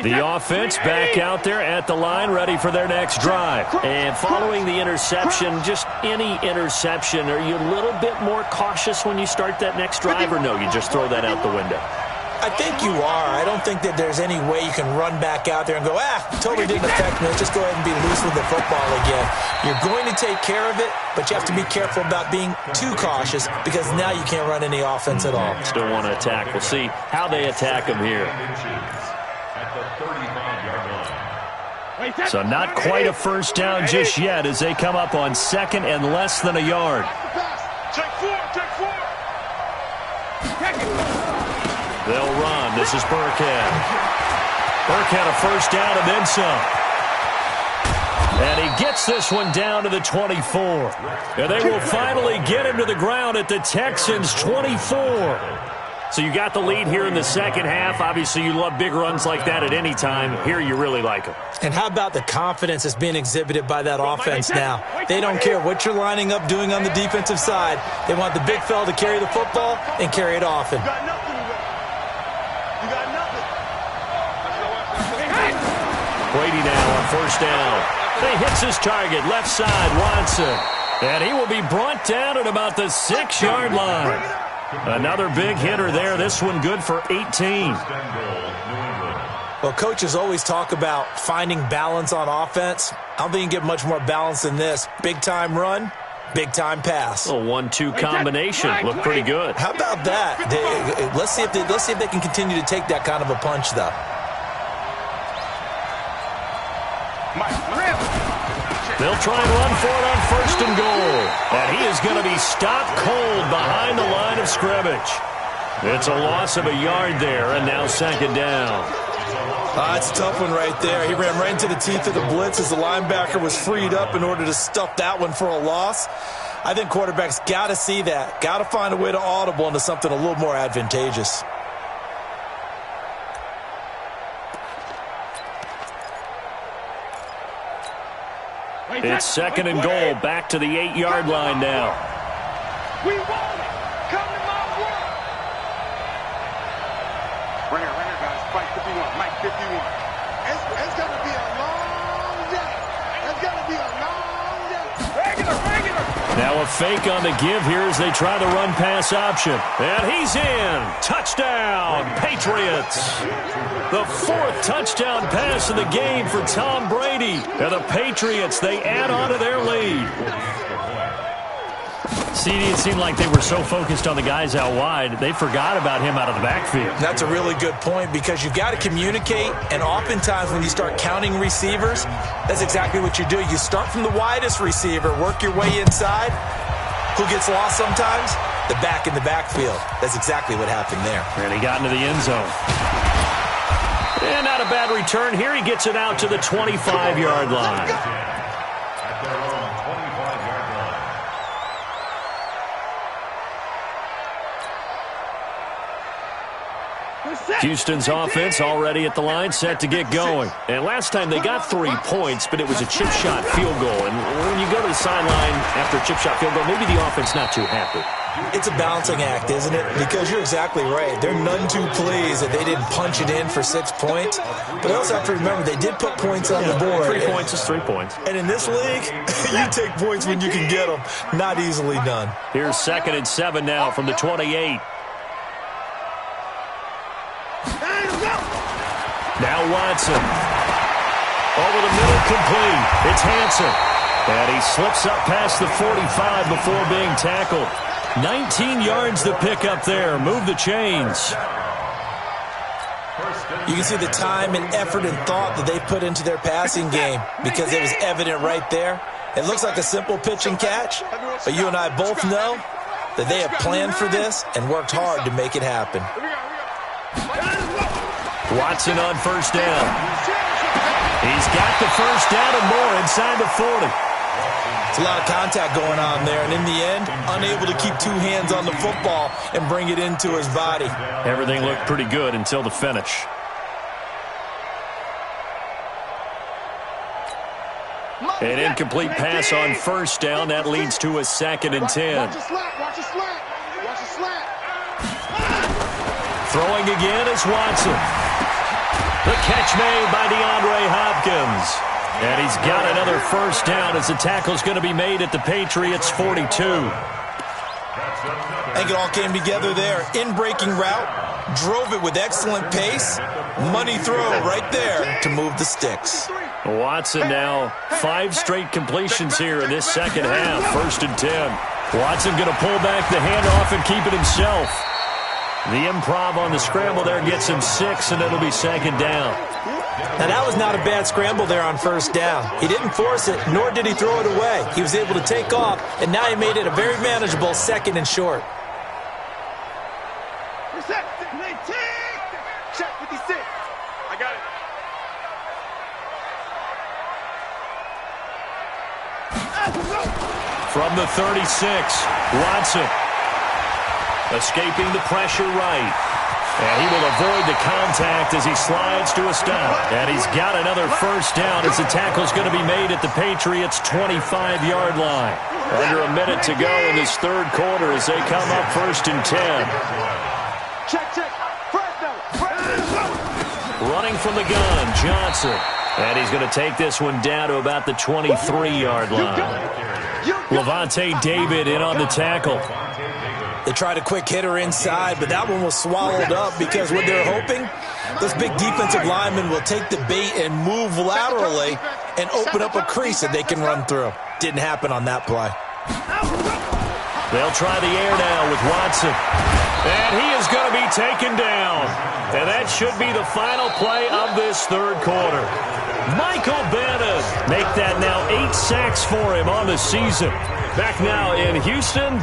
The offense back out there at the line, ready for their next drive. And following the interception, just any interception, are you a little bit more cautious when you start that next drive, or no, you just throw that out the window? I think you are. I don't think that there's any way you can run back out there and go, totally didn't affect me. Let's just go ahead and be loose with the football again. You're going to take care of it, but you have to be careful about being too cautious because now you can't run any offense at all. Still want to attack. We'll see how they attack them here. So not quite a first down just yet as they come up on 2nd and less than a yard. Take 4. They'll run. This is Burkhead. Burkhead a first down and then some. And he gets this one down to the 24. And they will finally get him to the ground at the Texans' 24. So you got the lead here in the second half. Obviously, you love big runs like that at any time. Here you really like them. And how about the confidence that's being exhibited by that offense now? They don't care what you're lining up doing on the defensive side. They want the big fella to carry the football and carry it often. You got nothing. Brady now on first down. He hits his target, left side, Watson. And he will be brought down at about the 6-yard line. Another big hitter there. This one good for 18. Well, coaches always talk about finding balance on offense. I don't think you can get much more balance than this. Big-time run, big-time pass. A 1-2 combination. Looked pretty good. How about that? Let's see if they can continue to take that kind of a punch, though. They'll try and run for it on 1st and goal. And he is going to be stopped cold behind the line of scrimmage. It's a loss of a yard there, and now 2nd down. That's a tough one right there. He ran right into the teeth of the blitz as the linebacker was freed up in order to stuff that one for a loss. I think quarterbacks got to see that. Got to find a way to audible into something a little more advantageous. It's 2nd and goal, back to the 8-yard line now. We want it. Come to my world. Right here, guys. Fight 51. Mike 51. It's going to be a long day. It's going to be a long day. Regular. Now a fake on the give here as they try the run-pass option. And he's in. Touchdown, Patriots. The 4th touchdown pass of the game for Tom Brady. And the Patriots, they add on to their lead. CD, it seemed like they were so focused on the guys out wide, they forgot about him out of the backfield. That's a really good point because you've got to communicate, and oftentimes when you start counting receivers, that's exactly what you do. You start from the widest receiver, work your way inside. Who gets lost sometimes? the back in the backfield. That's exactly what happened there. And he got into the end zone. And not a bad return here. He gets it out to the 25-yard line. At their own 25-yard line. Houston's offense already at the line, set to get going. And last time they got 3 points, but it was a chip shot field goal. And when you go to the sideline after a chip shot field goal, maybe the offense not too happy. It's a balancing act, isn't it? Because you're exactly right. They're none too pleased that they didn't punch it in for 6 points. But I also have to remember they did put points on the board. 3 points is 3 points. And in this league, you take points when you can get them. Not easily done. Here's 2nd and 7 now from the 28. Now Watson. Over the middle, complete. It's Hansen. And he slips up past the 45 before being tackled. 19 yards to pick up there. Move the chains. You can see the time and effort and thought that they put into their passing game because it was evident right there. It looks like a simple pitch and catch, but you and I both know that they have planned for this and worked hard to make it happen. Watson on first down. He's got the first down and more inside the 40. It's a lot of contact going on there, and in the end, unable to keep 2 hands on the football and bring it into his body. Everything looked pretty good until the finish. An incomplete pass on first down. That leads to a 2nd and 10. Watch a slant. Watch a slant. Watch a slant. Throwing again is Watson. The catch made by DeAndre Hopkins. And he's got another first down as the tackle's going to be made at the Patriots' 42. I think it all came together there. In-breaking route, drove it with excellent pace. Money throw right there to move the sticks. Watson now 5 straight completions here in this second half. 1st and 10. Watson going to pull back the handoff and keep it himself. The improv on the scramble there gets him 6, and it'll be 2nd down. Now, that was not a bad scramble there on first down. He didn't force it, nor did he throw it away. He was able to take off, and now he made it a very manageable 2nd and short. Reset. Check 56. I got it. From the 36, Watson. Escaping the pressure right. And he will avoid the contact as he slides to a stop. And he's got another first down as the tackle's going to be made at the Patriots' 25-yard line. Under a minute to go in this 3rd quarter as they come up 1st and 10. Check. Running from the gun, Johnson. And he's going to take this one down to about the 23-yard line. Levante David in on the tackle. They tried a quick hitter inside, but that one was swallowed up because what they're hoping, those big defensive linemen will take the bait and move laterally and open up a crease that they can run through. Didn't happen on that play. They'll try the air now with Watson. And he is going to be taken down. And that should be the final play of this 3rd quarter. Michael Bennett make that now 8 sacks for him on the season. Back now in Houston.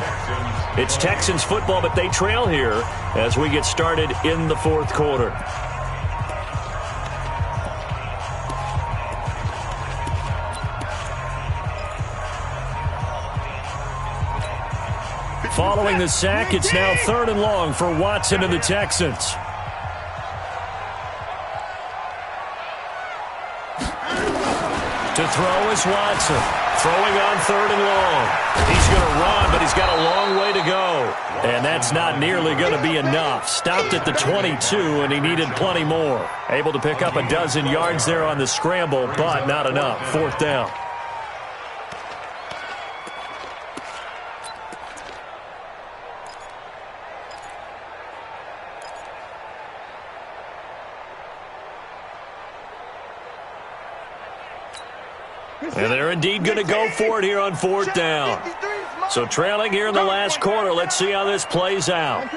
It's Texans football, but they trail here as we get started in the 4th quarter. Following the sack, it's now 3rd and long for Watson and the Texans. To throw is Watson. Throwing on 3rd and long. He's going to run, but he's got a long way to go. And that's not nearly going to be enough. Stopped at the 22, and he needed plenty more. Able to pick up a dozen yards there on the scramble, but not enough. 4th down. And they're indeed going to go for it here on 4th down. So trailing here in the last quarter. Let's see how this plays out.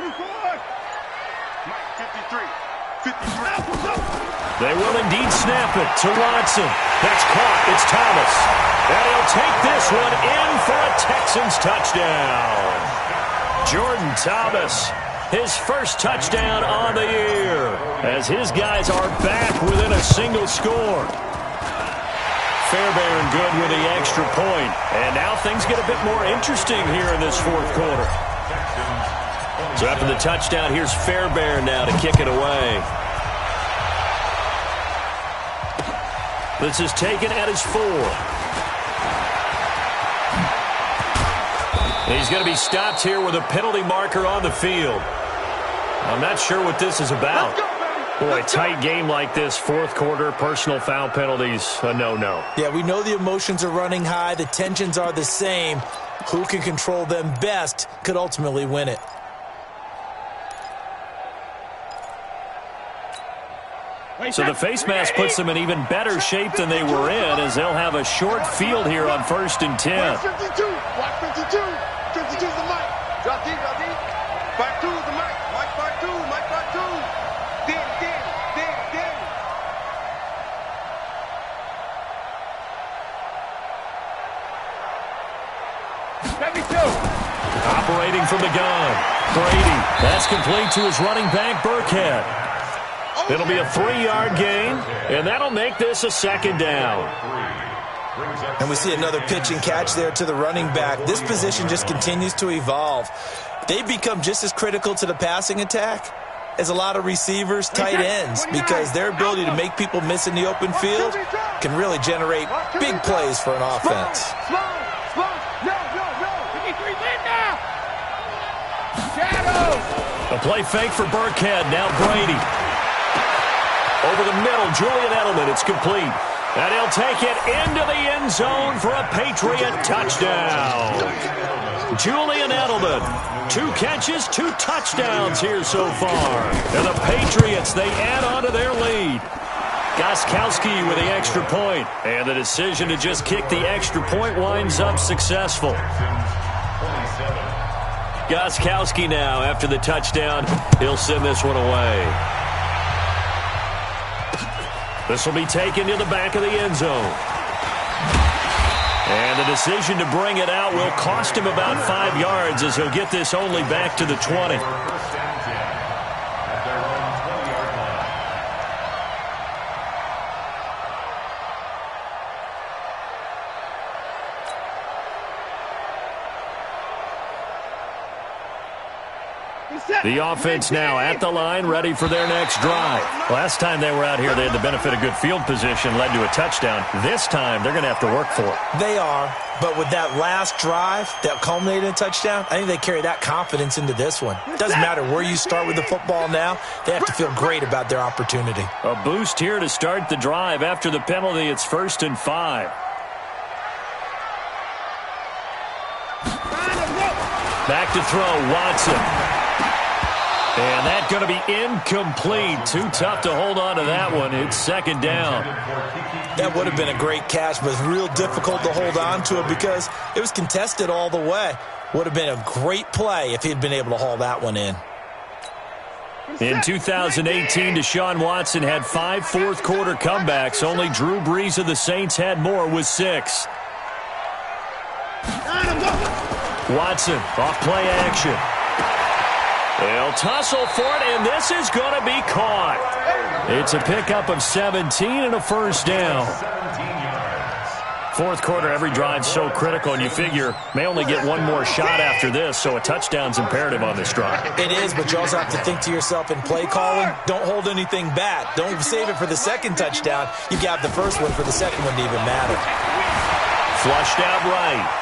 They will indeed snap it to Watson. That's caught. It's Thomas. And he'll take this one in for a Texans touchdown. Jordan Thomas, his first touchdown on the year, as his guys are back within a single score. Fairbairn good with the extra point. And now things get a bit more interesting here in this fourth quarter. So after the touchdown, here's Fairbairn now to kick it away. This is taken at his 4. He's going to be stopped here with a penalty marker on the field. I'm not sure what this is about. Boy, tight game like this, fourth quarter, personal foul penalties, a no-no. Yeah, we know the emotions are running high. The tensions are the same. Who can control them best could ultimately win it. So the face mask puts them in even better shape than they were in, as they'll have a short field here on 1st and 10. 52. Watch 52. 52's the mic. Drop D. 52's the mic. Mike 52. Mike 52. Dig. 72. Operating from the gun. Brady. That's complete to his running back, Burkhead. It'll be a 3-yard gain, and that'll make this a 2nd down. And we see another pitch and catch there to the running back. This position just continues to evolve. They become just as critical to the passing attack as a lot of receivers, tight ends, because their ability to make people miss in the open field can really generate big plays for an offense. A play fake for Burkhead. Now Brady. Over the middle, Julian Edelman. It's complete. And he'll take it into the end zone for a Patriot touchdown. Julian Edelman, 2 catches, 2 touchdowns here so far. And the Patriots, they add on to their lead. Gostkowski with the extra point. And the decision to just kick the extra point winds up successful. Gostkowski now, after the touchdown, he'll send this one away. This will be taken to the back of the end zone. And the decision to bring it out will cost him about 5 yards, as he'll get this only back to the 20. The offense now at the line, ready for their next drive. Last time they were out here, they had the benefit of good field position, led to a touchdown. This time, they're going to have to work for it. They are, but with that last drive that culminated in a touchdown, I think they carry that confidence into this one. It doesn't matter where you start with the football now. They have to feel great about their opportunity. A boost here to start the drive. After the penalty, it's 1st and 5. Back to throw, Watson. And that's going to be incomplete. Too tough to hold on to that one. It's 2nd down. That would have been a great catch, but it's real difficult to hold on to it because it was contested all the way. Would have been a great play if he had been able to haul that one in. In 2018, Deshaun Watson had 5 fourth-quarter comebacks. Only Drew Brees of the Saints had more with 6. Watson, off play action. They'll tussle for it, and this is going to be caught. It's a pickup of 17 and a 1st down. Fourth quarter, every drive so critical, and you figure may only get one more shot after this, so a touchdown's imperative on this drive. It is, but you also have to think to yourself in play calling, don't hold anything back. Don't save it for the 2nd touchdown. You got the first one for the 2nd one to even matter. Flushed out right.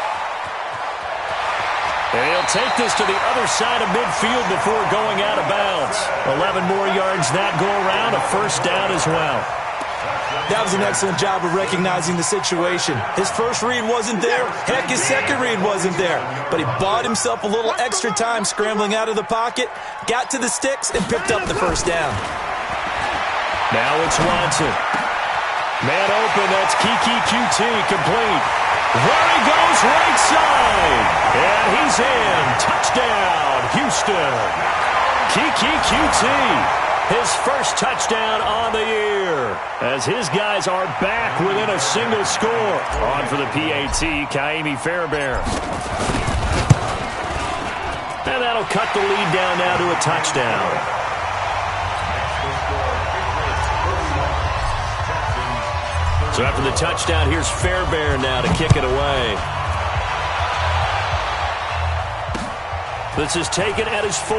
And he'll take this to the other side of midfield before going out of bounds. 11 more yards that go around, a 1st down as well. That was an excellent job of recognizing the situation. His first read wasn't there. Heck, his second read wasn't there. But he bought himself a little extra time scrambling out of the pocket, got to the sticks, and picked up the 1st down. Now it's Watson. Man open, that's Kiki QT, complete. There he goes, right side. And he's in. Touchdown, Houston. Kiki QT, his first touchdown on the year, as his guys are back within a single score. On for the PAT, Kaimi Fairbairn. And that'll cut the lead down now to a touchdown. So after the touchdown, here's Fairbairn now to kick it away. This is taken at his 4.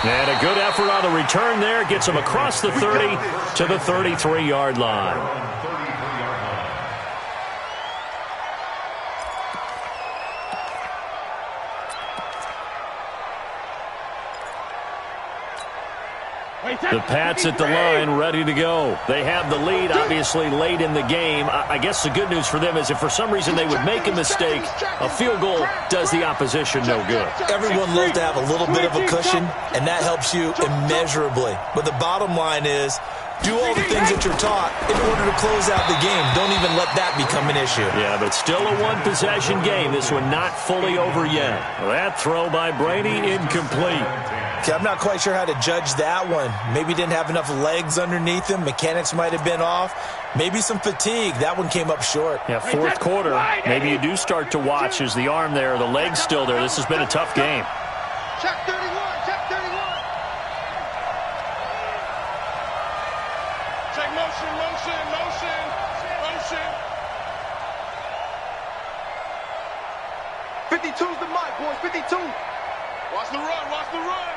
And a good effort on the return there. Gets him across the 30 to the 33-yard line. The Pats at the line, ready to go. They have the lead, obviously, late in the game. I guess the good news for them is if for some reason they would make a mistake, a field goal does the opposition no good. Everyone loves to have a little bit of a cushion, and that helps you immeasurably. But the bottom line is, do all the things that you're taught in order to close out the game. Don't even let that become an issue. Yeah, but still a one-possession game. This one not fully over yet. That throw by Brady, incomplete. Okay, I'm not quite sure how to judge that one. Maybe didn't have enough legs underneath him. Mechanics might have been off. Maybe some fatigue. That one came up short. Yeah, fourth quarter, maybe you do start to watch as the arm there, the leg's still there. This has been a tough game. Check 31, check 31. Check motion, motion, motion, motion. 52's the mic, boys, 52. Watch the run, watch the run.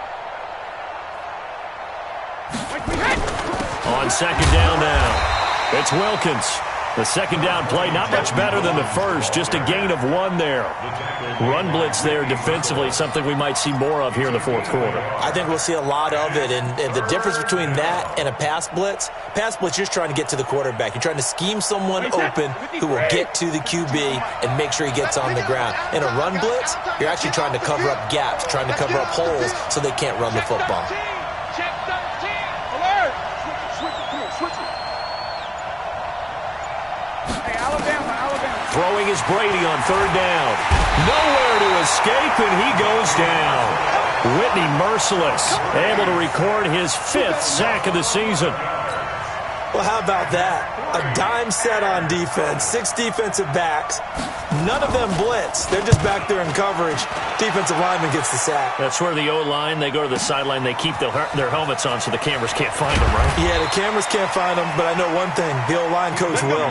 On second down now, it's Wilkins. The second down play, not much better than the first, just a gain of 1 there. Run blitz there defensively, something we might see more of here in the fourth quarter. I think we'll see a lot of it, and the difference between that and a pass blitz, you're just trying to get to the quarterback. You're trying to scheme someone open who will get to the QB and make sure he gets on the ground. In a run blitz, you're actually trying to cover up gaps, trying to cover up holes so they can't run the football. Check 13, alert. Switch it, switch it. Hey, Alabama. Throwing is Brady on third down. Nowhere to escape, and he goes down. Whitney merciless, able to record his 5th sack of the season. Well, how about that? A dime set on defense, 6 defensive backs. None of them blitz. They're just back there in coverage. Defensive lineman gets the sack. That's where the O-line, they go to the sideline, they keep their helmets on so the cameras can't find them, right? Yeah, the cameras can't find them, but I know one thing. The O-line coach will.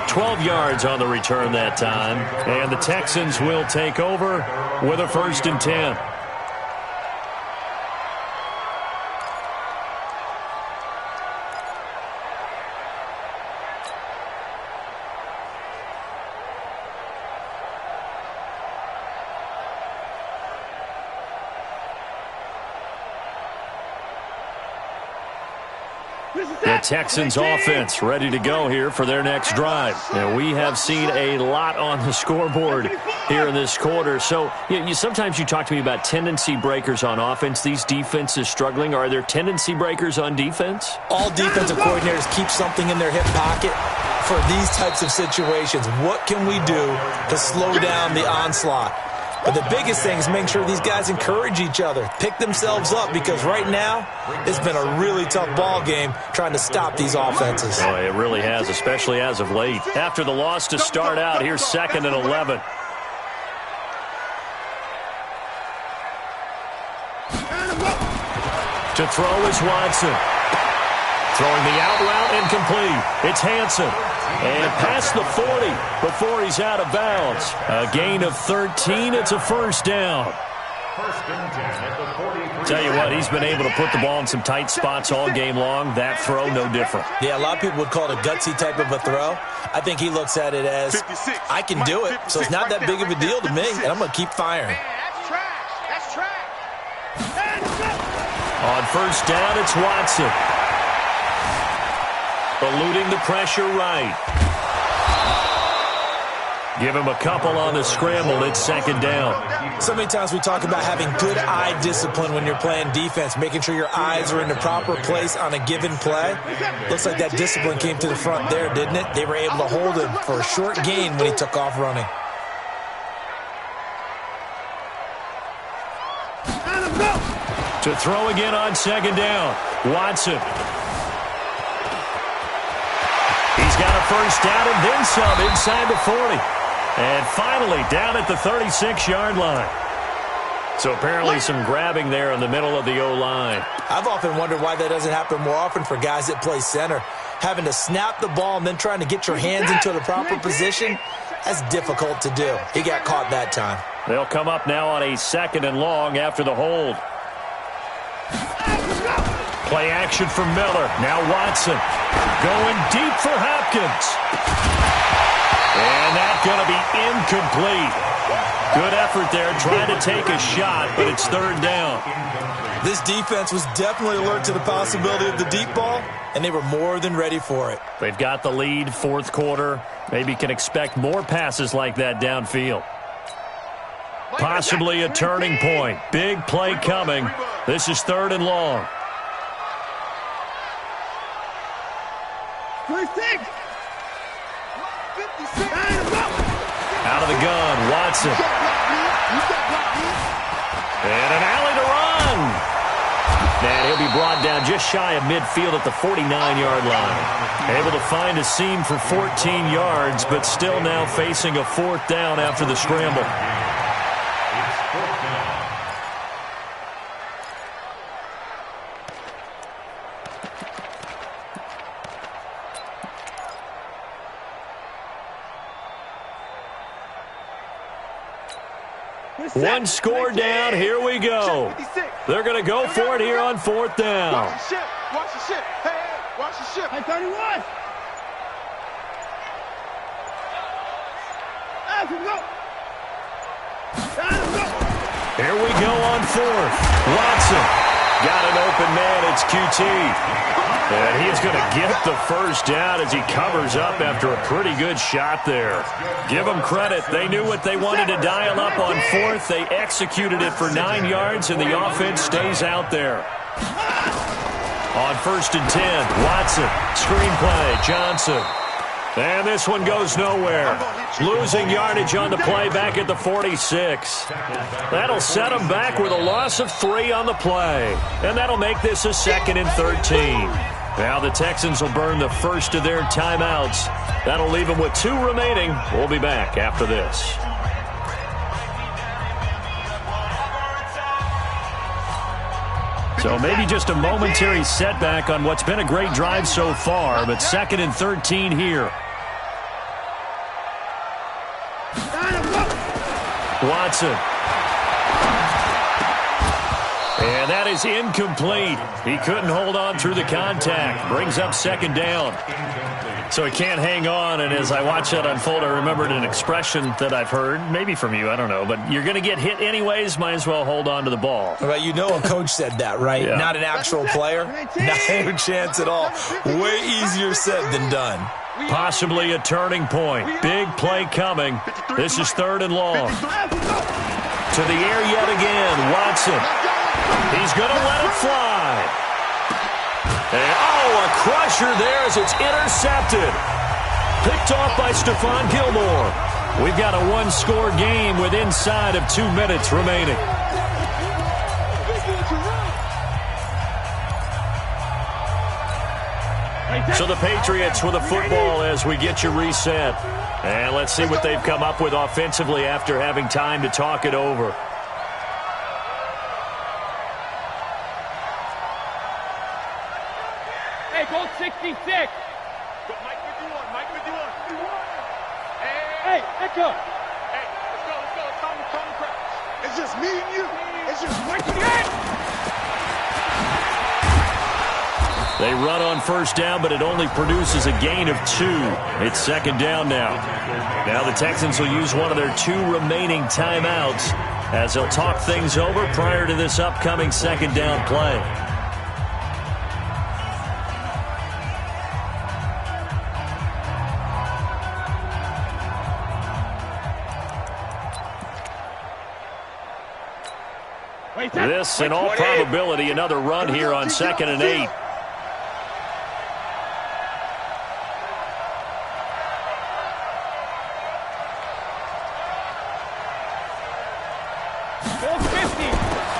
12 yards on the return that time. And the Texans will take over with a 1st and 10. The Texans offense ready to go here for their next drive. Now, we have seen a lot on the scoreboard here in this quarter. So sometimes you talk to me about tendency breakers on offense. These defenses struggling. Are there tendency breakers on defense? All defensive coordinators keep something in their hip pocket for these types of situations. What can we do to slow down the onslaught? But the biggest thing is making sure these guys encourage each other, pick themselves up, because right now it's been a really tough ball game trying to stop these offenses. Oh, it really has, especially as of late. After the loss to start out, here's 2nd and 11. To throw is Watson. Throwing the out route incomplete. It's Hansen. And past the 40 before he's out of bounds. A gain of 13. It's a 1st down. Tell you what, he's been able to put the ball in some tight spots all game long. That throw, no different. Yeah, a lot of people would call it a gutsy type of a throw. I think he looks at it as, I can do it, so it's not that big of a deal to me, and I'm going to keep firing. That's trash. That's trash. On 1st down, it's Watson. Eluding the pressure right. Give him a couple on the scramble. It's 2nd down. So many times we talk about having good eye discipline when you're playing defense, making sure your eyes are in the proper place on a given play. Looks like that discipline came to the front there, didn't it? They were able to hold him for a short gain when he took off running. To throw again on 2nd down. Watson. He's got a 1st down and then some inside the 40. And finally, down at the 36-yard line. So apparently some grabbing there in the middle of the O-line. I've often wondered why that doesn't happen more often for guys that play center. Having to snap the ball and then trying to get your hands into the proper position, that's difficult to do. He got caught that time. They'll come up now on a 2nd and long after the hold. Play action for Miller. Now Watson going deep for Hopkins. And that's going to be incomplete. Good effort there, trying to take a shot, but it's 3rd down. This defense was definitely alert to the possibility of the deep ball, and they were more than ready for it. They've got the lead, 4th quarter. Maybe can expect more passes like that downfield. Possibly a turning point. Big play coming. This is 3rd and long. 26. Out of the gun, Watson. And an alley to run. And he'll be brought down just shy of midfield at the 49-yard line. Able to find a seam for 14 yards, but still now facing a 4th down after the scramble. One score down. Here we go. They're going to go for it here on 4th down. Watch the ship. Watch the ship. Hey, hey, watch the ship. Hey, 31. Here we go on 4th. Watson got an open man. It's QT. And he's going to get the 1st down as he covers up after a pretty good shot there. Give them credit. They knew what they wanted to dial up on 4th. They executed it for 9 yards, and the offense stays out there. On 1st and 10, Watson, screenplay, Johnson. And this one goes nowhere. Losing yardage on the play back at the 46. That'll set them back with a loss of 3 on the play. And that'll make this a 2nd and 13. Now the Texans will burn the first of their timeouts. That'll leave them with 2 remaining. We'll be back after this. So maybe just a momentary setback on what's been a great drive so far, but 2nd and 13 here. Watson. And that is incomplete. He couldn't hold on through the contact. Brings up 2nd down. So he can't hang on, and as I watch that unfold, I remembered an expression that I've heard, maybe from you, I don't know, but you're going to get hit anyways, might as well hold on to the ball. Well, you know a coach said that, right? Yeah. Not an actual player. No chance at all. Way easier said than done. Possibly a turning point. Big play coming. This is 3rd and long. To the air yet again, Watson. He's going to let it fly. And, a crusher there as it's intercepted. Picked off by Stephon Gilmore. We've got a 1-score game with inside of 2 minutes remaining. So the Patriots with a football as we get you reset. And let's see what they've come up with offensively after having time to talk it over. Hey, go 66. Mike 51, Mike 51. Hey, echo. Hey, let's go. It's time to crash. It's just me and you. It's just Mike 58. They run on 1st down, but it only produces a gain of 2. It's 2nd down now. Now the Texans will use one of their 2 remaining timeouts as they'll talk things over prior to this upcoming 2nd down play. This, in all probability, another run here on 2nd and 8.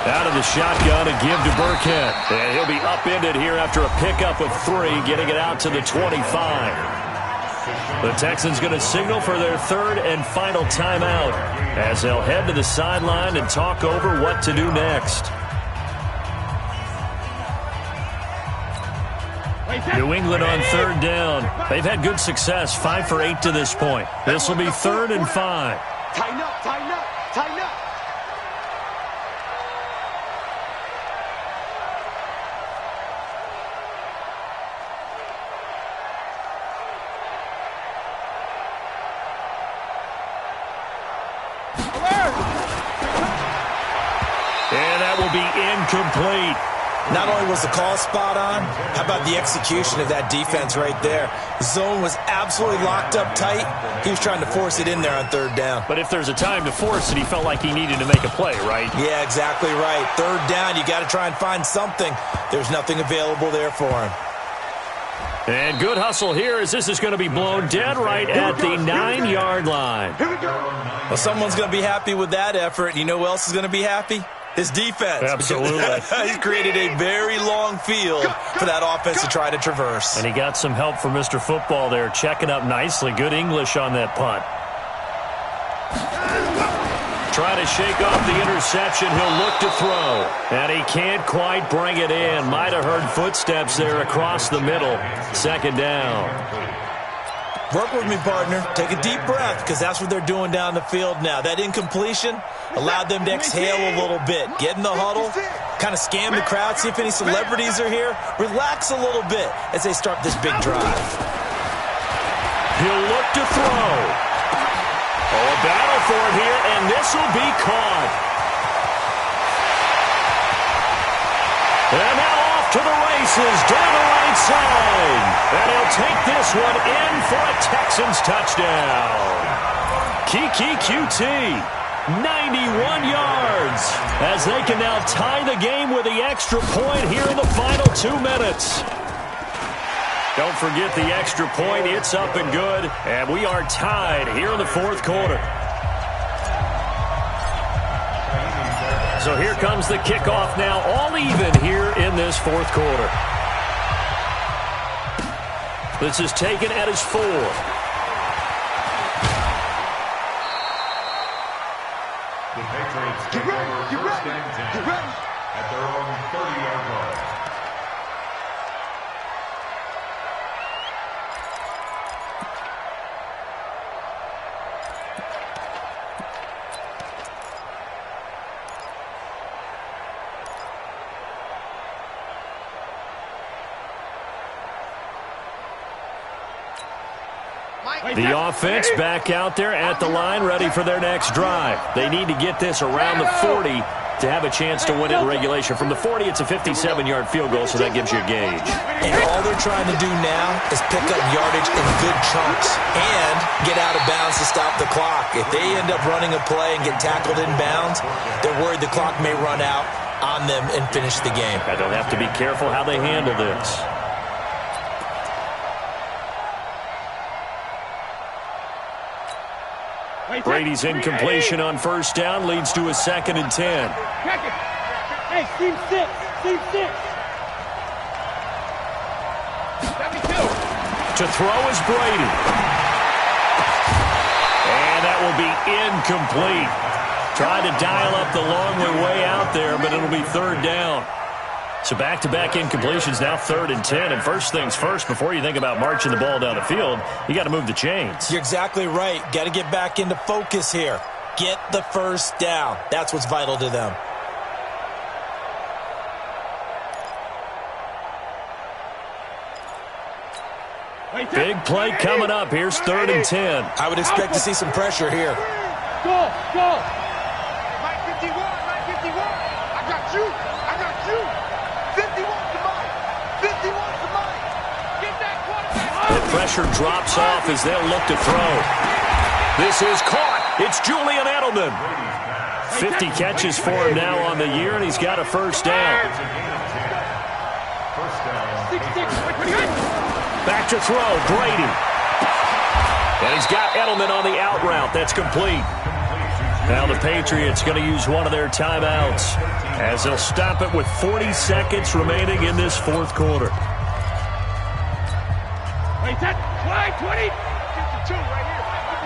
Out of the shotgun, a give to Burkhead. And he'll be upended here after a pickup of 3, getting it out to the 25. The Texans going to signal for their third and final timeout as they'll head to the sideline and talk over what to do next. New England on third down. They've had good success, 5 for 8 to this point. This will be 3rd and 5. Tighten up, tighten up, tighten up. And that will be incomplete. Not only was the call spot on, how about the execution of that defense right there? The zone was absolutely locked up tight. He was trying to force it in there on 3rd down. But if there's a time to force it, he felt like he needed to make a play, right? Yeah, exactly right. 3rd down, you got to try and find something. There's nothing available there for him. And good hustle here as this is going to be blown dead right at the 9-yard line. Well, someone's going to be happy with that effort. You know who else is going to be happy? His defense. Absolutely. He's created a very long field for that offense to try to traverse. And he got some help from Mr. Football there, checking up nicely. Good English on that punt. Try to shake off the interception. He'll look to throw. And he can't quite bring it in. Might have heard footsteps there across the middle. 2nd down. Work with me, partner. Take a deep breath, because that's what they're doing down the field now. That incompletion allowed them to exhale a little bit. Get in the huddle, kind of scan the crowd, see if any celebrities are here. Relax a little bit as they start this big drive. He'll look to throw. Oh, a battle for it here, and this will be caught. And now off to the races down the right side. And he'll take this one in for a Texans touchdown. Kiki QT, 91 yards, as they can now tie the game with the extra point here in the final 2 minutes. Don't forget the extra point. It's up and good, and we are tied here in the 4th quarter. So here comes the kickoff now, all even here in this 4th quarter. This is taken at his 4. The Patriots take over first and 10 at their own 30-yard line. The offense back out there at the line, ready for their next drive. They need to get this around the 40 to have a chance to win it in regulation. From the 40, it's a 57-yard field goal, so that gives you a gauge. And all they're trying to do now is pick up yardage in good chunks and get out of bounds to stop the clock. If they end up running a play and get tackled in bounds, they're worried the clock may run out on them and finish the game. And they'll have to be careful how they handle this. Brady's incompletion on 1st down leads to a 2nd and 10. Hey, team 6. Team 6. 72. To throw is Brady. And that will be incomplete. Trying to dial up the long way out there, but it'll be 3rd down. So back-to-back incompletions, now 3rd and 10. And first things first, before you think about marching the ball down the field, you got to move the chains. You're exactly right. Got to get back into focus here. Get the 1st down. That's what's vital to them. Big play coming up. Here's 3rd and 10. I would expect to see some pressure here. Go, go. Mike 51, Mike 51. I got you. I got you. 51 to Mike. 51 to Mike. Get that quarterback. The pressure drops off as they'll look to throw. This is caught. It's Julian Edelman. 50 catches for him now on the year, and he's got a 1st down. Back to throw, Brady. And he's got Edelman on the out route. That's complete. Now the Patriots going to use one of their timeouts as they'll stop it with 40 seconds remaining in this 4th quarter. Wait, that 20. right here.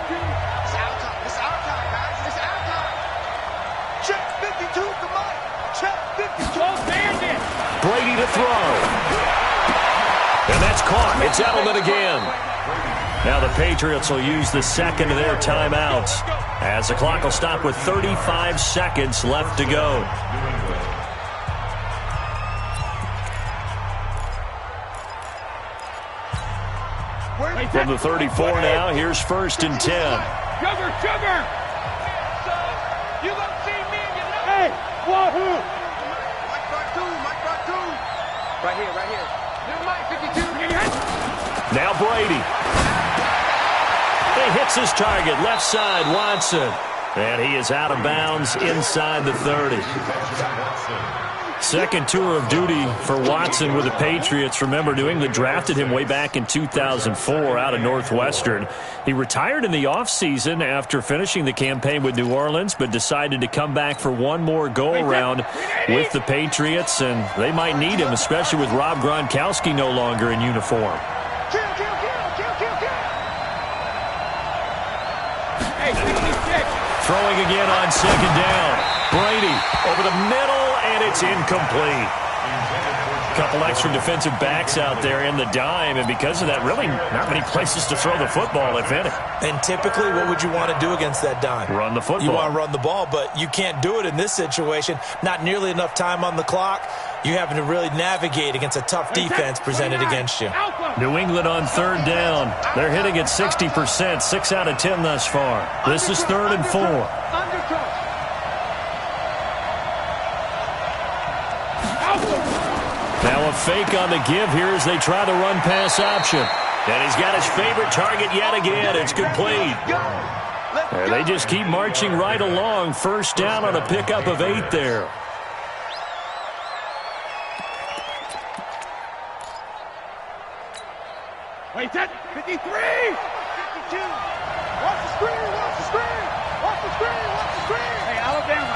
52. It's our time. It's our time, guys. It's our time. Check 52 to Mike. Check 52. Brady to throw. And that's caught. It's Edelman again. Now the Patriots will use the second of their timeouts as the clock will stop with 35 seconds left to go. From the 34 now, here's 1st and 10. Sugar, sugar. You gonna see me and you know. Hey, wahoo. Mike front two, Mike front two. Right here. New Mike 52. Now Brady. He hits his target, left side, Watson. And he is out of bounds inside the 30. Second tour of duty for Watson with the Patriots. Remember, New England drafted him way back in 2004 out of Northwestern. He retired in the offseason after finishing the campaign with New Orleans, but decided to come back for one more go-around with the Patriots, and they might need him, especially with Rob Gronkowski no longer in uniform. Throwing again on second down. Brady over the middle, and it's incomplete. A couple extra defensive backs out there in the dime, and because of that, really not many places to throw the football, if any. And typically, what would you want to do against that dime? Run the football. You want to run the ball, but you can't do it in this situation. Not nearly enough time on the clock. You're having to really navigate against a tough defense presented against you. New England on third down. They're hitting at 60%, 6 out of 10 thus far. This is 3rd and 4. Now a fake on the give here as they try the run-pass option. And he's got his favorite target yet again. It's complete. And they just keep marching right along. First down on a pickup of 8 there. Wait, that 53! 52! Watch the screen! Watch the screen! Watch the screen! Watch the screen! Hey, Alabama.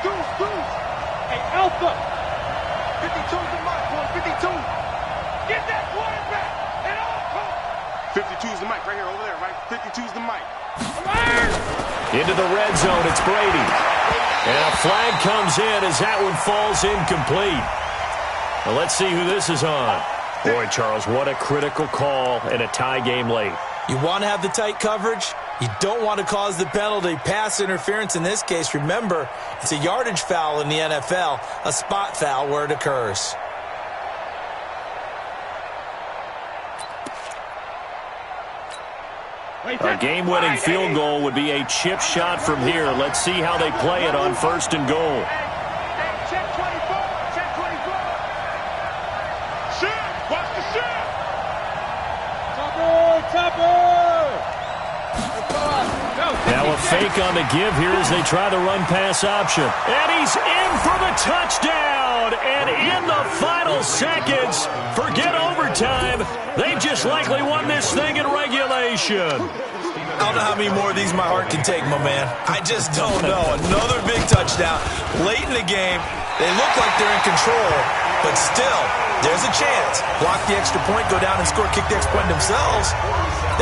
Goose! Hey, Alpha! 52's the mic, boy, 52! Get that quarterback! And all 52's the mic, right here, over there, right? 52's the mic. Into the red zone, it's Brady. And a flag comes in as that one falls incomplete. Well, let's see who this is on. Boy, Charles, what a critical call in a tie game late. You want to have the tight coverage. You don't want to cause the penalty. Pass interference in this case. Remember, it's a yardage foul in the NFL, a spot foul where it occurs. A game-winning field goal would be a chip shot from here. Let's see how they play it on 1st and goal. Now a fake on the give here as they try the run-pass option. And he's in for the touchdown. And in the final seconds, forget overtime. They just likely won this thing in regulation. I don't know how many more of these my heart can take, my man. I just don't know. Another big touchdown. Late in the game, they look like they're in control, but still, there's a chance. Block the extra point, go down and score, kick the extra point themselves.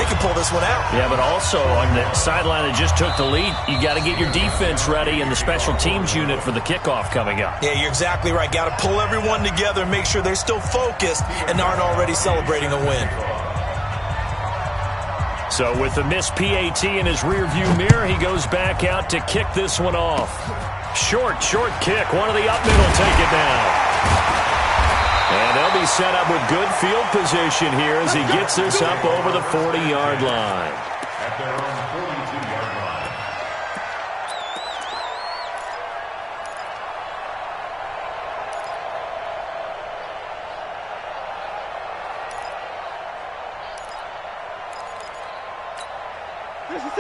They can pull this one out. Yeah, but also on the sideline that just took the lead, you got to get your defense ready and the special teams unit for the kickoff coming up. Yeah, you're exactly right. Got to pull everyone together and make sure they're still focused and aren't already celebrating a win. So with the missed PAT in his rearview mirror, he goes back out to kick this one off. Short kick. One of the up middle take it down. And they'll be set up with good field position here as he gets this up over the 40-yard line. At their own 42-yard line.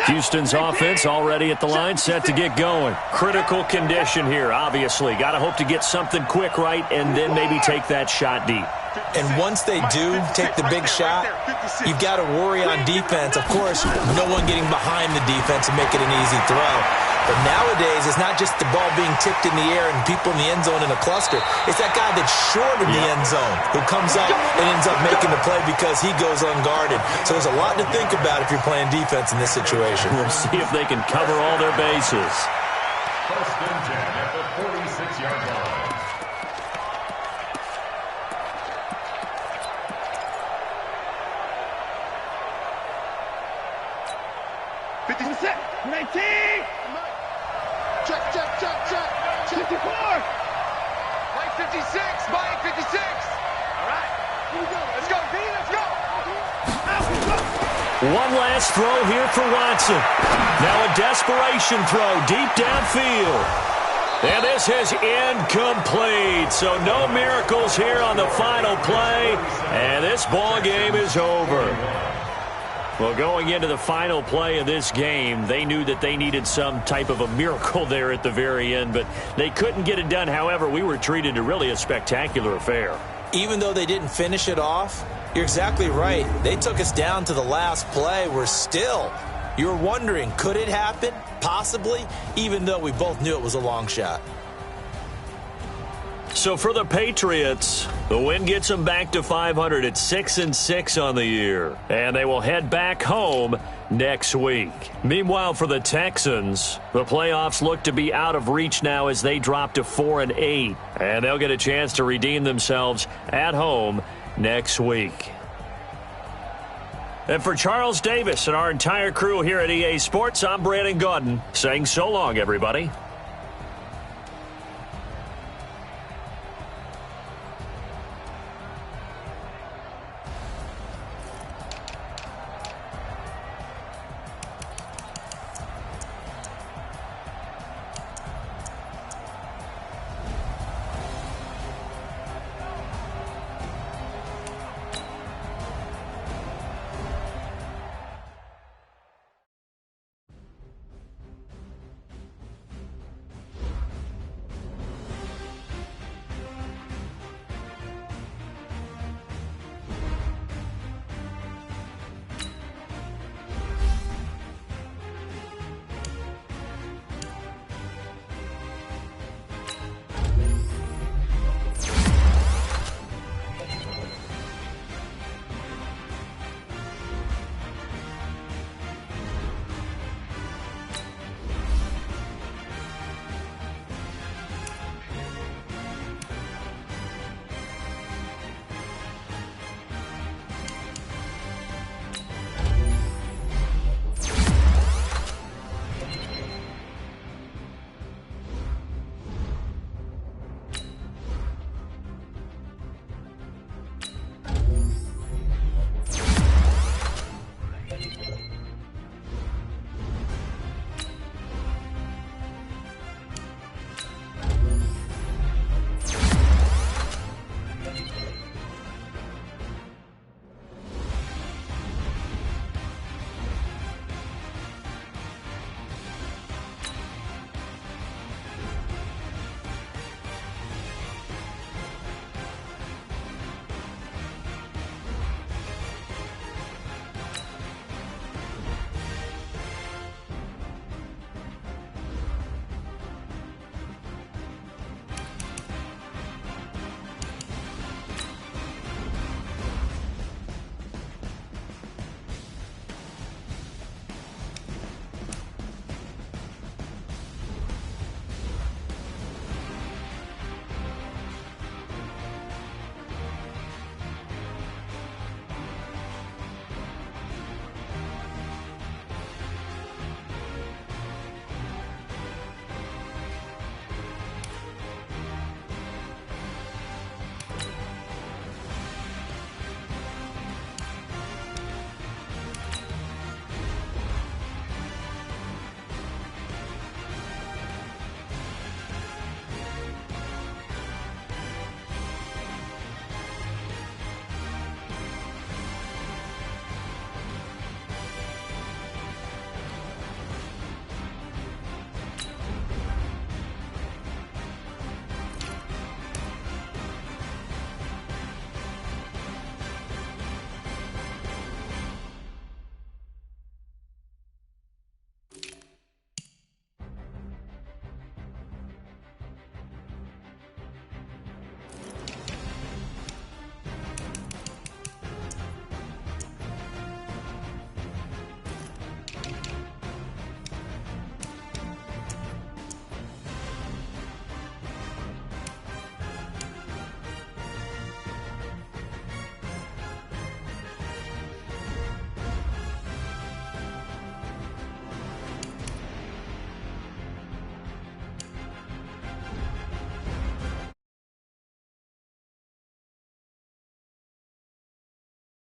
Houston's offense already at the line, set to get going. Critical condition here, obviously. Got to hope to get something quick right and then maybe take that shot deep. And once they do take the big shot, you've got to worry on defense. Of course, no one getting behind the defense and make it an easy throw. But nowadays, it's not just the ball being tipped in the air and people in the end zone in a cluster. It's that guy that's short in the end zone who comes up and ends up making the play because he goes unguarded. So there's a lot to think about if you're playing defense in this situation. We'll see if they can cover all their bases. First and 10 at the 46-yard line. 50%. 19. Check. 54. Mike 56. Mike 56. All right. Here we go. Let's go, D. Let's go. One last throw here for Watson. Now a desperation throw deep downfield. And this is incomplete. So no miracles here on the final play. And this ball game is over. Well, going into the final play of this game, they knew that they needed some type of a miracle there at the very end, but they couldn't get it done. However, we were treated to really a spectacular affair. Even though they didn't finish it off, you're exactly right. They took us down to the last play. We're still, you're wondering, could it happen? Possibly, even though we both knew it was a long shot. So for the Patriots, the win gets them back to 500 at 6-6 on the year. And they will head back home next week. Meanwhile, for the Texans, the playoffs look to be out of reach now as they drop to 4-8. And they'll get a chance to redeem themselves at home next week. And for Charles Davis and our entire crew here at EA Sports, I'm Brandon Gaudin saying so long, everybody.